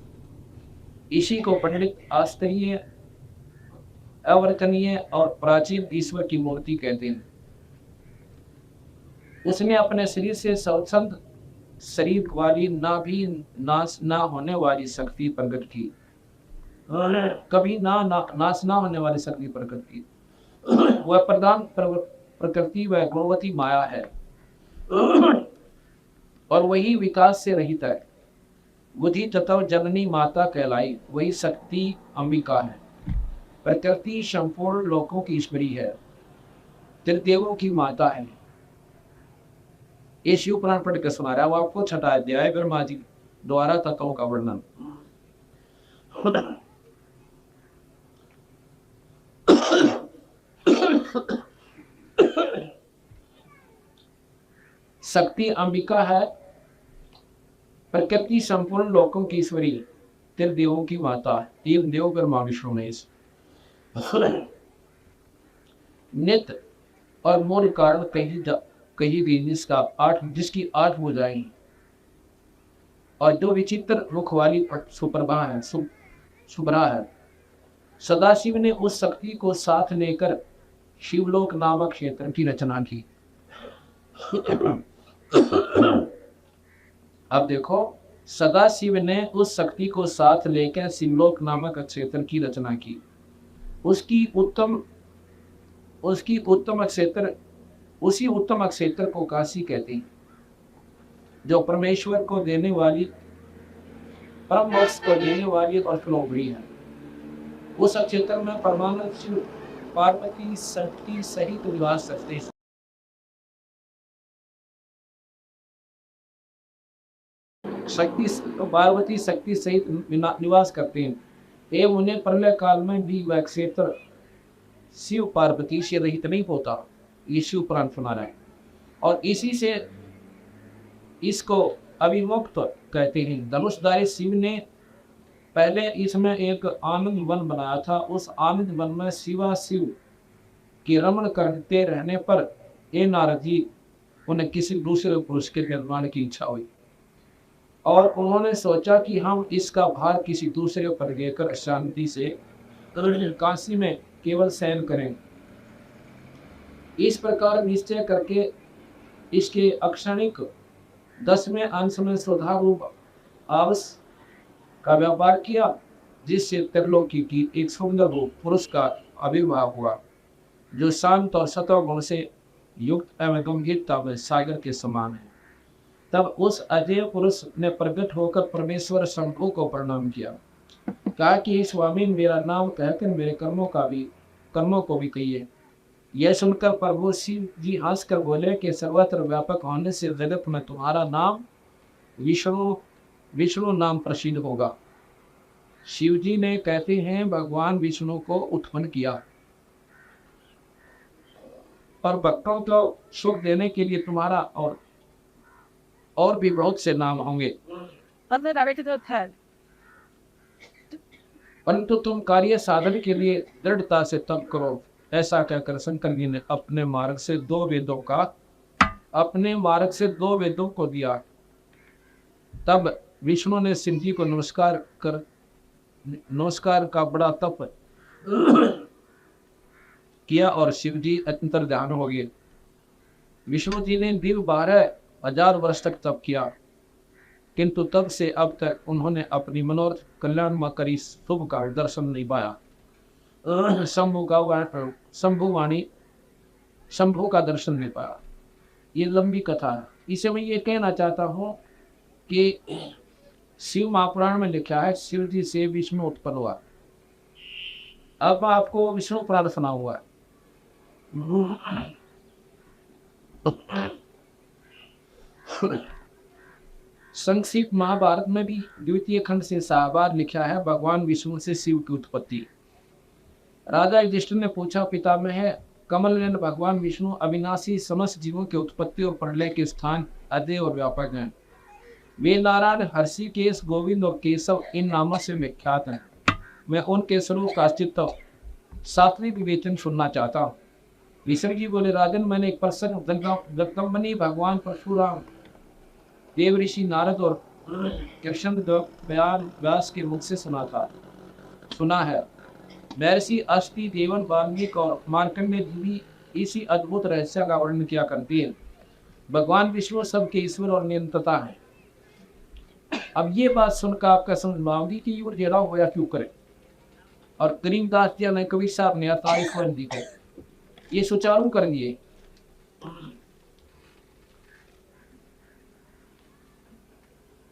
इसी को पंडित आश्चर्य, अवर्तनीय और प्राचीन ईश्वर की मूर्ति कहते हैं। उसने अपने शरीर से स्वच्छंद शरीर वाली ना भी नाश ना होने वाली शक्ति प्रकट की, कभी नाश ना होने वाली शक्ति प्रकट की। वह प्रधान प्रकृति व गुणवती माया है और वही विकास से रहित है। बुद्धि तत्व जननी माता कहलाई, वही शक्ति अंबिका है। प्रकृति संपूर्ण लोकों की ईश्वरी है, त्रिदेवों की माता है। ये शिव पुराण पढ़ के सुना रहा है वो आपको। छठा अध्याय ब्रह्मा जी द्वारा तत्वों का वर्णन। शक्ति अंबिका है, प्रकृति संपूर्ण लोकों की ईश्वरी, त्रिदेवों की माता, तीन देव ब्रह्मा विष्णु महेश। नित्य और मूल कारण कहीं भी जिसकी 8 भुजाएं और जो विचित्र रुख वाली सुप्रभा है, सुभ्रा है। सदाशिव ने उस शक्ति को साथ लेकर शिवलोक नामक क्षेत्र की रचना की। अब देखो, सदाशिव ने उस शक्ति को साथ लेकर शिवलोक नामक क्षेत्र की रचना की। उसी उत्तम क्षेत्र को काशी कहते हैं, जो परमेश्वर को देने वाली, परम मोक्ष को देने वाली अष्टलोकड़ी है। उस क्षेत्र में परमानंद शिव पार्वती शक्ति सहित निवास करते हैं। पार्वती शक्ति सहित निवास करते हैं। एवं उन्हें प्रलय काल में भी वह क्षेत्र शिव पार्वती से रहित नहीं होता, ये शिव पुराण सुना रहा है। और इसी से इसको अभिमुक्त कहते हैं। धनुषधारी शिव ने पहले इसमें एक आनंद वन बनाया था। उस आनंद वन में शिवा शिव की रमण करते रहने पर ये नारद जी उन्हें किसी दूसरे पुरुष के निर्माण की इच्छा हुई और उन्होंने सोचा कि हम इसका भार किसी दूसरे पर लेकर शांति से काशी में केवल शयन करें। इस प्रकार निश्चय करके इसके अक्षणिक 10वें अंश में सुधा रूप आवस का व्यापार किया, जिससे त्रिलोकी की एक सुंदर रूप पुरुष का आविर्भाव हुआ, जो शांत और सत्व गुण से युक्त एवं गंभीरता में सागर के समान है। तब उस अजय पुरुष ने प्रकट होकर परमेश्वर शंभु को प्रणाम किया, कहा कि स्वामी मेरा नाम कहकर मेरे कर्मों को भी कहिए। यह सुनकर प्रभु शिव जी हंसकर बोले कि सर्वत्र व्यापक होने से जगत में तुम्हारा नाम विष्णु नाम प्रसिद्ध होगा। शिव जी ने कहते हैं भगवान विष्णु को उत्पन्न किया और भक्तों को सुख देने के लिए तुम्हारा और भी बहुत से नाम होंगे, परंतु तुम कार्य साधन के लिए दृढ़ता से तप करो। ऐसा कहकर शंकर जी ने अपने मार्ग से दो वेदों को दिया। तब विष्णु ने शिव जी को नमस्कार का बड़ा तप किया और शिव जी अंतर्ध्यान हो गए। विष्णु जी ने दीर्घ 12,000 वर्ष तक तप किया, किंतु तब से अब तक उन्होंने अपनी मनोरथ कल्याणकारी शुभ का दर्शन नहीं पाया। शंभु का दर्शन नहीं पाया। ये लंबी कथा है। इसे मैं ये कहना चाहता हूँ कि शिव महापुराण में लिखा है शिव जी से विष्णु उत्पन्न हुआ। अब आपको विष्णु पुराण सुना हुआ है। संक्षिप्त महाभारत में भी द्वितीय खंड से 6 बार लिखा है भगवान विष्णु से शिव की उत्पत्ति। राजा युधिष्ठिर ने पूछा, पितामह है कमल नयन भगवान विष्णु अविनाशी समस्त जीवों की उत्पत्ति और प्रलय के स्थान अजय और व्यापक हैं। वे नारायण, हर्षिकेश, गोविंद और केशव इन नामों से विख्यात हैं। मैं उनके स्वरूप का अस्तित्व शास्त्रीय विवेचन सुनना चाहता हूँ। विष्णु जी बोले, राजन मैंने एक प्रसंग जगदम्बनी भगवान परशुराम, देव ऋषि नारद और कृष्ण व्यास के मुख से सुना है। महर्षि अष्टि देवन वाल्मीकि और मार्कंडेय जी भी इसी अद्भुत रहस्य का वर्णन किया करती है। भगवान विष्णु सबके ईश्वर और नियंत्रता है। अब ये बात सुनकर आपका समझ में आएगी कि ये जेड़ा होया क्यों करे। और करीमदास जी ने कवि साहब ने तारीफ दी को ये सुचारू कर दिए।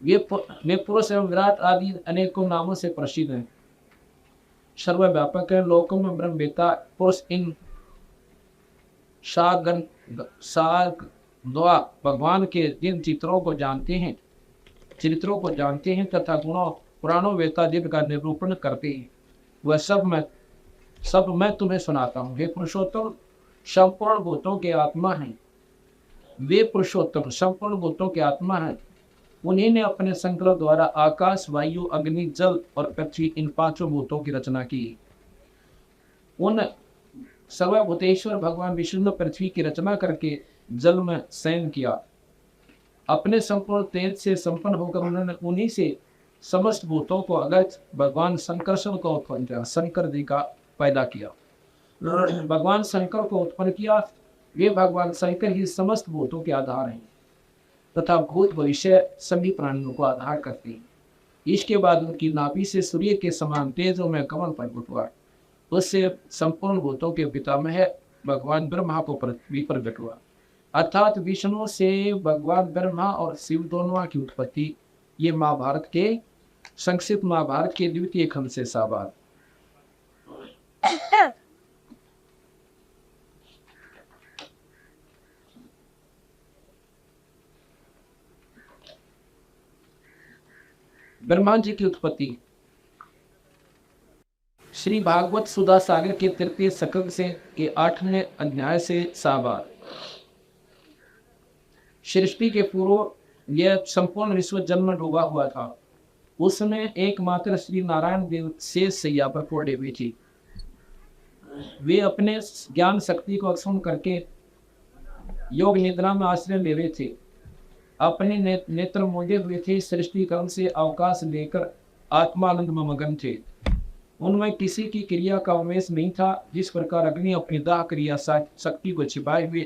ये पुरुष एवं विराट आदि अनेकों नामों से प्रसिद्ध है, सर्वव्यापक है, लोकों में ब्रह्मवेता पुरुष इन साग द्वा भगवान के जिन चरित्रों को जानते हैं तथा गुणों पुराणों वेता जिनका निरूपण करते हैं, वह सब मैं तुम्हें सुनाता हूँ। हे पुरुषोत्तम संपूर्ण भूतों के आत्मा हैं। वे पुरुषोत्तम संपूर्ण भूतों के आत्मा हैं। उन्हीं ने अपने संकल्प द्वारा आकाश, वायु, अग्नि, जल और पृथ्वी इन 5 भूतों की रचना की। उन सर्वभूतेश्वर भगवान विष्णु ने पृथ्वी की रचना करके जल में शयन किया। अपने संपूर्ण तेज से संपन्न होकर उन्होंने उन्हीं से समस्त भूतों को अगस्त भगवान शंकरशन को उत्पन्न किया, शंकर जी का पैदा किया। भगवान शंकर को उत्पन्न किया। वे भगवान शंकर ही समस्त भूतों के आधार हैं तथा भूत भविष्य सभी प्राणियों को आधार करते हैं। इसके बाद उनकी नाभि से सूर्य के समान तेजों में कमल प्रकट हुआ। उससे संपूर्ण भूतों के पितामह भगवान ब्रह्मा को पृथ्वी पर प्रकट हुआ। अर्थात विष्णु से भगवान ब्रह्मा और शिव दोनों की उत्पत्ति। ये महाभारत के संक्षिप्त महाभारत के द्वितीय खंड से 7 बार। ब्रह्मा जी की उत्पत्ति। श्री भागवत सुधा सागर के तृतीय सकल से के 8वें अध्याय से साबार। सृष्टि के पूर्व यह संपूर्ण विश्व जल में डूबा हुआ था। उस समय एकमात्र श्री नारायण देव शेष सैया पर पड़े हुए थे। वे अपने ज्ञान शक्ति को अक्षुण्ण करके योग निद्रा में आश्रय ले रहे थे। अपने नेत्र मूंदे हुए थे। सृष्टि क्रम से अवकाश लेकर आत्मानंद में मगन थे। उनमें किसी की क्रिया का उमेश नहीं था। जिस प्रकार अग्नि अपनी दाह क्रिया शक्ति को छिपाए हुए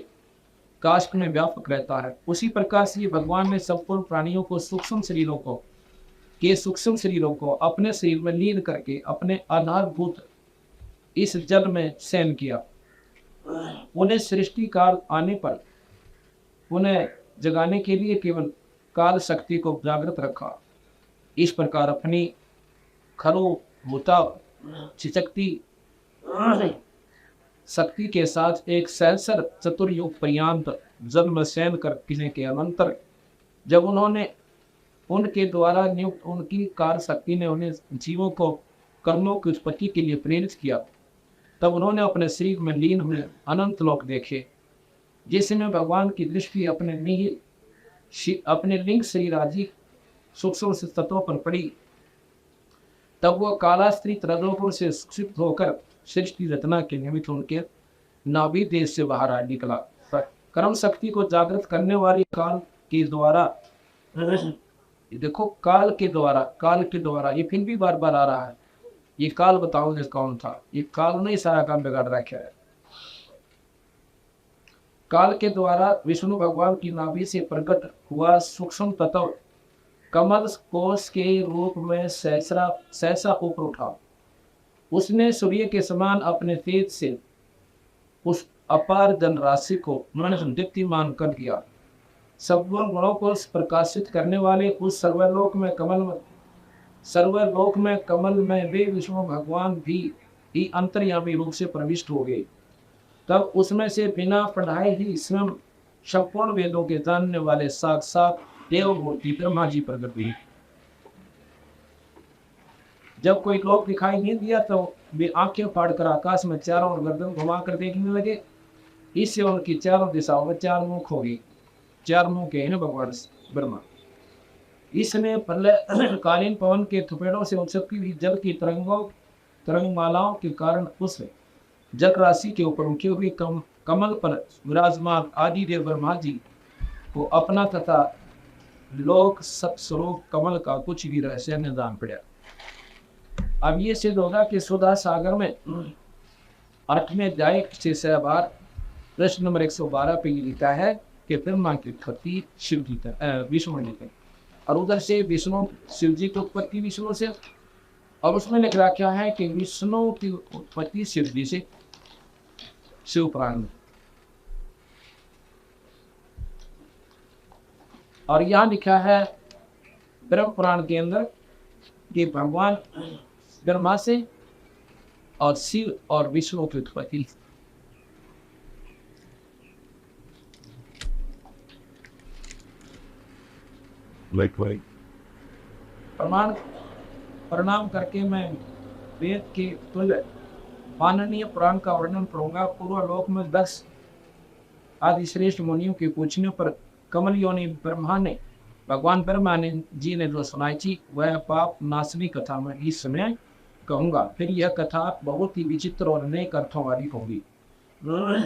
काष्ठ में व्यापक रहता है, उसी प्रकार से भगवान ने संपूर्ण प्राणियों को सूक्ष्म शरीरों को अपने शरीर में लीन करके अपने आधारभूत इस जल में शयन किया। उन्हें सृष्टि काल आने पर उन्हें जगाने के लिए केवल काल शक्ति को जागृत रखा। इस प्रकार अपनी खरो होता चिचकती शक्ति के साथ एक सहस्र चतुर्युग पर्यंत जल में शयन करने के अनंतर जब उनके द्वारा नियुक्त उनकी कार्य शक्ति ने उन्हें जीवों को कर्मों की उत्पत्ति के लिए प्रेरित किया, तब उन्होंने अपने शरीर में लीन हुए अनंत लोक देखे। जिसमें भगवान की दृष्टि अपने लिंग शरीर आदि सूक्ष्म तत्वों पर पड़ी, तब वह कालास्त्री रजोगुण से क्षिप्त होकर सृष्टि रचना के निमित्त उनके नाभि देश से बाहर आ निकला। कर्म शक्ति को जागृत करने वाली काल के द्वारा, देखो काल के द्वारा ये फिर भी बार बार आ रहा है। ये काल बताओ कौन था? ये काल ने सारा काम बिगाड़ रखा है। काल के द्वारा विष्णु भगवान की नाभि से प्रकट हुआ सूक्ष्म तत्व कमल कोश के रूप में सहसा ऊपर उठा। उसने सूर्य के समान अपने तेज से उस अपार जन राशि को दीप्तिमान कर दिया। सर्व गुणों को प्रकाशित करने वाले उस सर्वलोक में कमल में वे विष्णु भगवान भी अंतर्यामी रूप से प्रविष्ट हो गए। तब उसमें से बिना पढ़ाए ही स्वयं संपूर्ण वेदों के जानने वाले साक्षात देवमूर्ति ब्रह्मा जी प्रकट हुई। जब कोई लोक दिखाई नहीं दिया तो वे आंखें फाड़कर आकाश में चारों ओर गर्दन घुमाकर देखने लगे। इससे उनकी चारों दिशाओं में चार मुख हो गई। चार मुख के हैं भगवान ब्रह्मा। इसमें कालीन पवन के थपेड़ों से उछलती हुई जल की तरंगमालाओं के कारण उस जल राशि के ऊपर उठे हुए कमल पर विराजमान आदि देव ब्रह्मा जी को अपना तथा लोक सत्स्वरूप कमल का कुछ भी रहस्य न जान पड़ा। अब ये सिद्ध होगा कि सुधा सागर में 8वें अध्याय से सहबार प्रश्न नंबर 112 पे ये लिखा है कि ब्रह्मा की उत्पत्ति शिव जी विष्णु ने की, और उधर से विष्णु शिव जी की उत्पत्ति विष्णु से, और उसमें लिख रखा है कि विष्णु की उत्पत्ति शिव जी से, शिव पुराण में। और यहाँ लिखा है ब्रह्म पुराण के अंदर कि भगवान ब्रह्मा से और शिव और विष्णु की उत्पत्ति। प्रणाम करके मैं वेद के तुल्य माननीय पुराण का वर्णन करूंगा। पूर्व लोक में 10 आदि श्रेष्ठ मुनियों के पूछने पर कमल योनि भगवान ब्रह्मा जी ने जो सुनाई थी वह पाप नाशनी कथा में इस समय कहूंगा। फिर यह कथा बहुत ही विचित्र और अनेक अर्थों वाली होगी,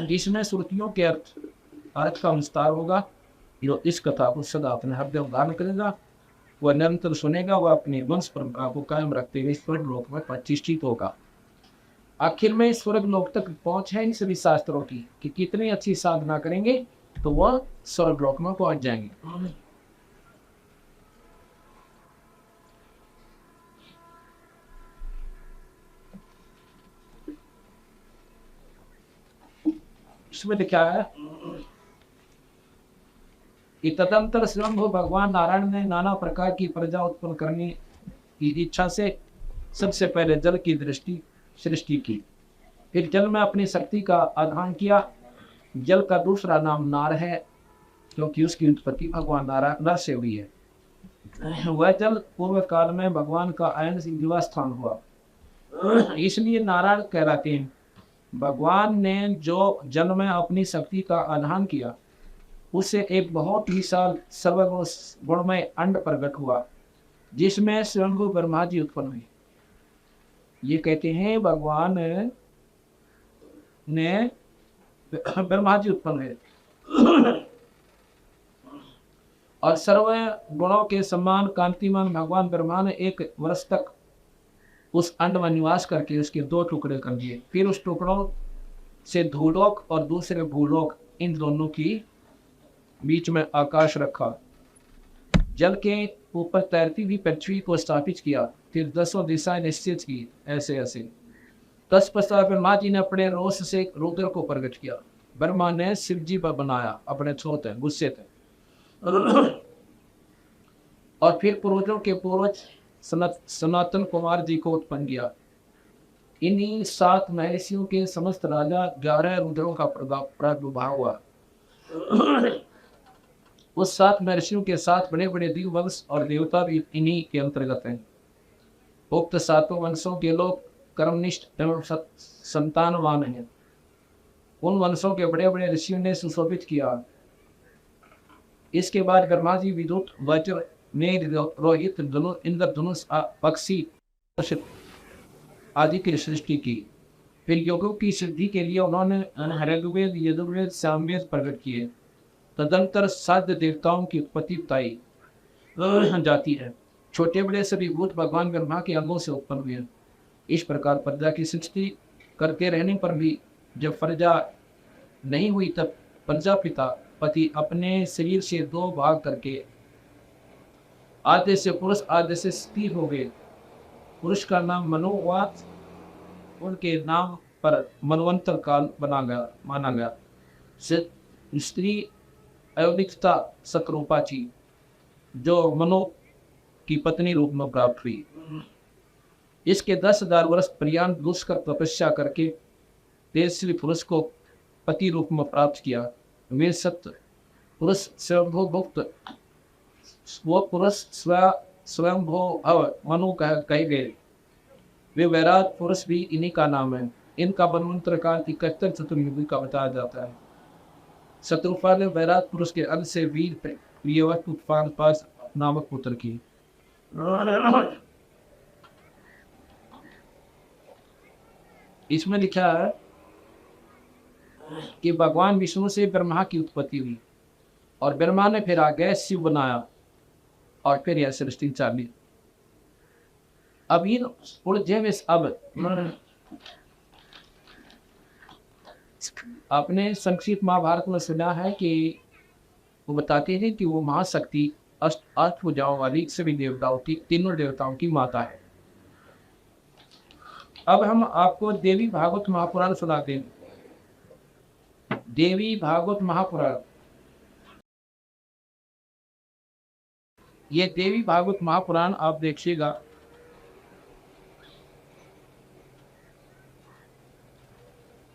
जिसमें श्रुतियों के अर्थ का विस्तार होगा। जो इस कथा को सदा अपने हृदय धारण करेगा, वह निरंतर सुनेगा, वह अपने वंश परंपरा को कायम रखते हुए स्वर्ग लोक में प्रतिष्ठित होगा। आखिर में स्वर्ग लोक तक पहुंच है इन सभी शास्त्रों की कि कितनी अच्छी साधना करेंगे तो वह स्वर्ग लोक में पहुंच जाएंगे। इसमें लिखा है कि तदंतर स्वयं भगवान नारायण ने नाना प्रकार की प्रजा उत्पन्न करने की इच्छा से सबसे पहले जल की सृष्टि की। फिर जल में अपनी शक्ति का आधान किया। जल का दूसरा नाम नार है, क्योंकि उसकी उत्पत्ति भगवान नारायण से हुई है। वह जल पूर्व काल में भगवान का आयन निवास स्थान हुआ। इसलिए नारायण कहलाते हैं। भगवान ने जो जन्म में अपनी शक्ति का आधान किया, उससे एक बहुत ही साल सर्वगुणमय अंड प्रकट हुआ, जिसमें स्वयं ब्रह्मा जी उत्पन्न हुए। ये कहते हैं भगवान ने ब्रह्मा जी उत्पन्न हुए और सर्व गुणों के समान कांतिमान भगवान ब्रह्मा ने एक वर्ष तक उस अंड में निवास करके उसके 2 टुकड़े कर दिए। फिर उस टुकड़ों से धूलोक और दूसरे भूलोक, इन दोनों की बीच में आकाश रखा। जल के ऊपर तैरती हुई पृथ्वी को स्थापित किया। फिर 10 दिशाएं निश्चित की, ऐसे ऐसे। तत्पश्चात ब्रह्मा जी ने अपने रोष से रुद्र को प्रकट किया। ब्रह्मा ने शिव जी पर बनाया अपने छोटे गुस्से थे। और फिर पूर्वजों के पूर्वज सनातन कुमार जी को उत्पन्न किया। इन्हीं 7 महर्षियों के समस्त राजा 11 रुद्रों का प्रादुर्भाव हुआ। उस 7 महर्षियों के 7 बड़े बड़े दिव्यवंश और देवता भी इन्हीं के अंतर्गत हैं। उक्त 7 वंशों के लोग कर्मनिष्ठ एवं संतानवान हैं। उन वंशों के बड़े बड़े ऋषियों ने सुशोभित किया। इसके बाद ब्रह्मा जी विद्युत, वज्र, मेघ, रोहित, इंद्रधनुष, पक्षी आदि की सृष्टि की। फिर योगों की सिद्धि के लिए उन्होंने ऋग्वेद, यजुर्वेद, सामवेद प्रकट किए। तदंतर साध्य देवताओं की उत्पत्ति बताई जाती है। छोटे बड़े सभी भूत भगवान ब्रह्मा के अंगों से उत्पन्न हुए। इस प्रकार प्रजा की सृष्टि करते रहने पर भी जब प्रजा नहीं हुई, तब प्रजापिता पति अपने शरीर से 2 भाग करके आधे से पुरुष आधे से स्त्री हो गए। पुरुष का नाम मनोवात, उनके नाम पर मनवंतर काल माना गया। स्त्री अयोनिकता सकरूपाची, जो मनो की पत्नी रूप में प्राप्त हुई। इसके 10,000 वर्ष पर्यंत दुष्कर तपस्या करके तेजस्वी पुरुष को पति रूप में प्राप्त किया। वे सत्य पुरुष स्वयंभू मुक्त, वो पुरुष स्वयंभू मनु कहे गए। वे वैराट पुरुष भी इन्हीं का नाम है। इनका बनवंतर काल 71 चतुर्युगी का बताया जाता है। शत्रुपा ने वैराट पुरुष के अंश से वीर प्रियवत उत्पाद पास नामक पुत्र की। इसमें लिखा है कि भगवान विष्णु से ब्रह्मा की उत्पत्ति हुई और ब्रह्मा ने फिर आगे शिव बनाया और फिर यह सृष्टि चाली। अभी अब आपने संक्षिप्त महाभारत में सुना है कि वो बताते हैं कि वो महाशक्ति अष्ट भुजाओं वाली सभी देवताओं की, तीनों देवताओं की माता है। अब हम आपको देवी भागवत महापुराण सुनाते हैं। देवी भागवत महापुराण, ये देवी भागवत महापुराण आप देखिएगा।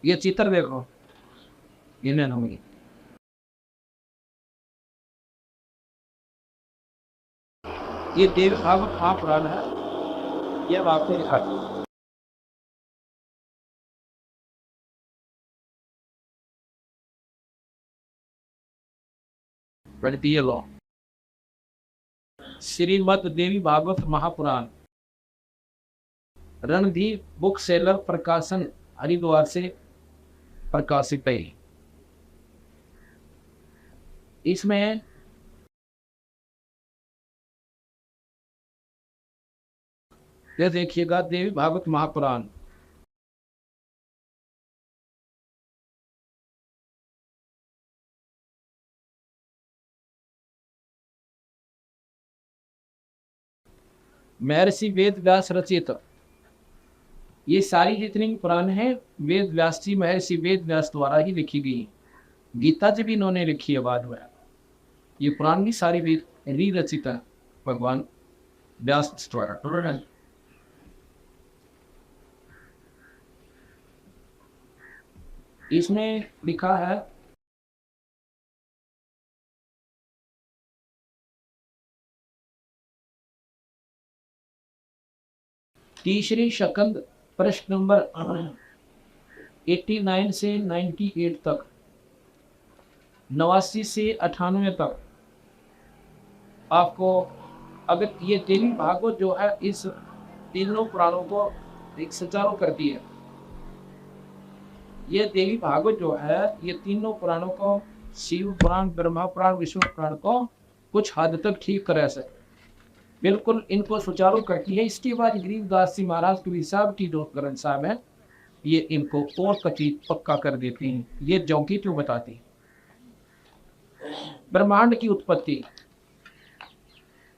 ये चित्र देखो, इन्हें होंगे। ये देवी भागवत महापुराण है। ये आपको दिखा पढ़ती लो। श्रीमद देवी भागवत महापुराण रणधीर बुक सेलर प्रकाशन, हरिद्वार से प्रकाशित है। इसमें ये देखिएगा, देवी भागवत महापुराण। महर्षि वेद व्यास रचित ये सारी जितनी पुराण है, वेद व्यास जी, महर्षि वेद व्यास द्वारा ही लिखी गई। गीता जी भी इन्होंने लिखी है बाद में। ये पुराण भी सारी वेद रचित है भगवान व्यास द्वारा। इसमें लिखा है तीसरी शकंद प्रश्न नंबर 89 से 98 तक, 89 से 98 तक आपको, अगर ये देवी भागवत जो है इस तीनों पुराणों को एक सुचारू करती है। ये देवी भागवत जो है ये तीनों पुराणों को, शिव पुराण, ब्रह्मा पुराण, विष्णु पुराण को कुछ हद तक ठीक तरह से बिल्कुल इनको सुचारू करती है। इसके बाद गरीबदास जी महाराज कबीर साहब की जो ग्रंथ साहब है ये इनको और कचित पक्का कर देते हैं। ये जौकी क्यों बताती है? ब्रह्मांड की उत्पत्ति,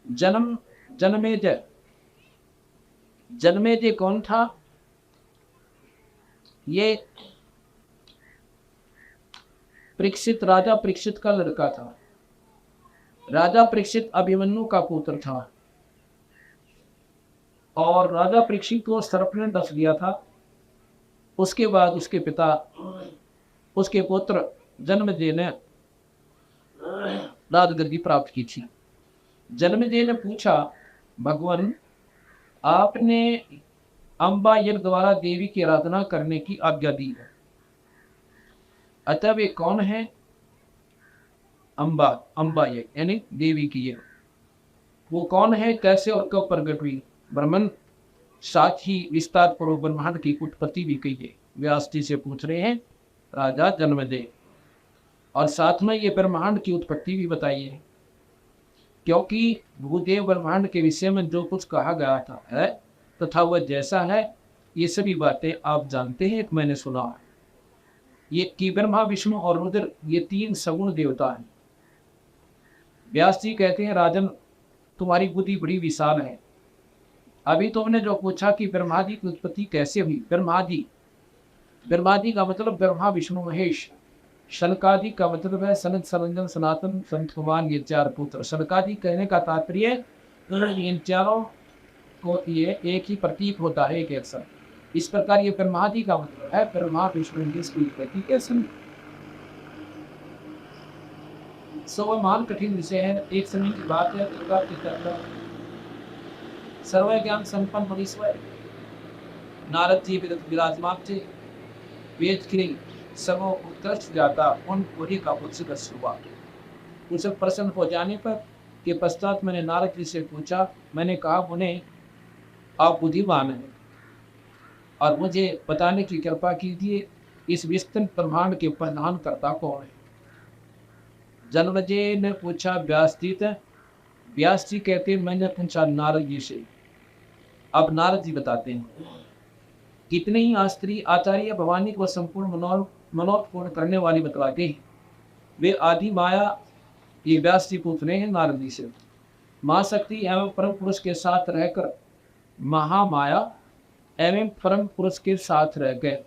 जन्मेजय। जन्मेजय कौन था? ये परीक्षित, राजा परीक्षित का लड़का था। राजा परीक्षित अभिमन्यु का पुत्र था और राजा परीक्षित को सर्प ने डस लिया था। उसके बाद उसके पिता, उसके पुत्र जन्मेजय ने राजगद्दी प्राप्त की थी। जन्मेजय ने पूछा, भगवान आपने अम्बा यज्ञ द्वारा देवी की आराधना करने की आज्ञा दी है, अतः वे कौन है? अम्बा यज्ञ यानी देवी की यज्ञ, वो कौन है, कैसे और कब प्रकट हुई? ब्रह्मन साथ ही विस्तार पूर्वक ब्रह्मांड की उत्पत्ति भी कही है। व्यास जी से पूछ रहे हैं राजा जन्मेजय, और साथ में ये ब्रह्मांड की उत्पत्ति भी बताई है, क्योंकि भूदेव ब्रह्मांड के विषय में जो कुछ कहा गया था है तथा वह जैसा है, ये सभी बातें आप जानते हैं, मैंने सुना है। ये कि ब्रह्मा, विष्णु और रुद्र ये तीन सगुण देवता हैं। व्यास जी कहते हैं, राजन तुम्हारी बुद्धि बड़ी विशाल है। अभी तुमने जो पूछा कि ब्रह्मा जी की उत्पत्ति कैसे हुई, ब्रह्मा जी का मतलब ब्रह्मा, विष्णु, महेश। शनकादि का मतलब है सनत, सनंजन, सनातन, संत कुमार, ये चार पुत्र। शनकादि कहने का तात्पर्य इन चारों को ये एक ही प्रतीक होता है, एक अक्षर। इस प्रकार ये ब्रह्मा जी का मतलब है ब्रह्मा, विष्णु, महेश की उत्पत्ति कैसे। मान कठिन विषय है। एक समय की बात है, दुर्गा के तत्व सर्व ज्ञान संपन्न मनीश्वर नारद जी विराजमान थे। वेद की सर्वो उत्कृष्ट जाता उन पूरी का उत्सुक हुआ। उनसे प्रसन्न हो जाने पर के पश्चात मैंने नारद जी से पूछा, मैंने कहा उन्हें आप बुद्धिमान हैं और मुझे बताने की कृपा कीजिए इस विस्तृत ब्रह्मांड के प्रधान कर्ता कौन है। जन्मेजय ने पूछा व्यास जी से। व्यास जी कहते हैं मैंने पूछा नारद जी से। अब नारद जी बताते हैं, कितने ही आस्त्री आचार्य भवानी को संपूर्ण मनोरथ पूर्ण करने वाली बतलाते हैं। वे आदि माया, ये व्यास जी पूछ रहे हैं नारद जी से, मां शक्ति एवं परम पुरुष के साथ रहकर महामाया एवं परम पुरुष के साथ रह गए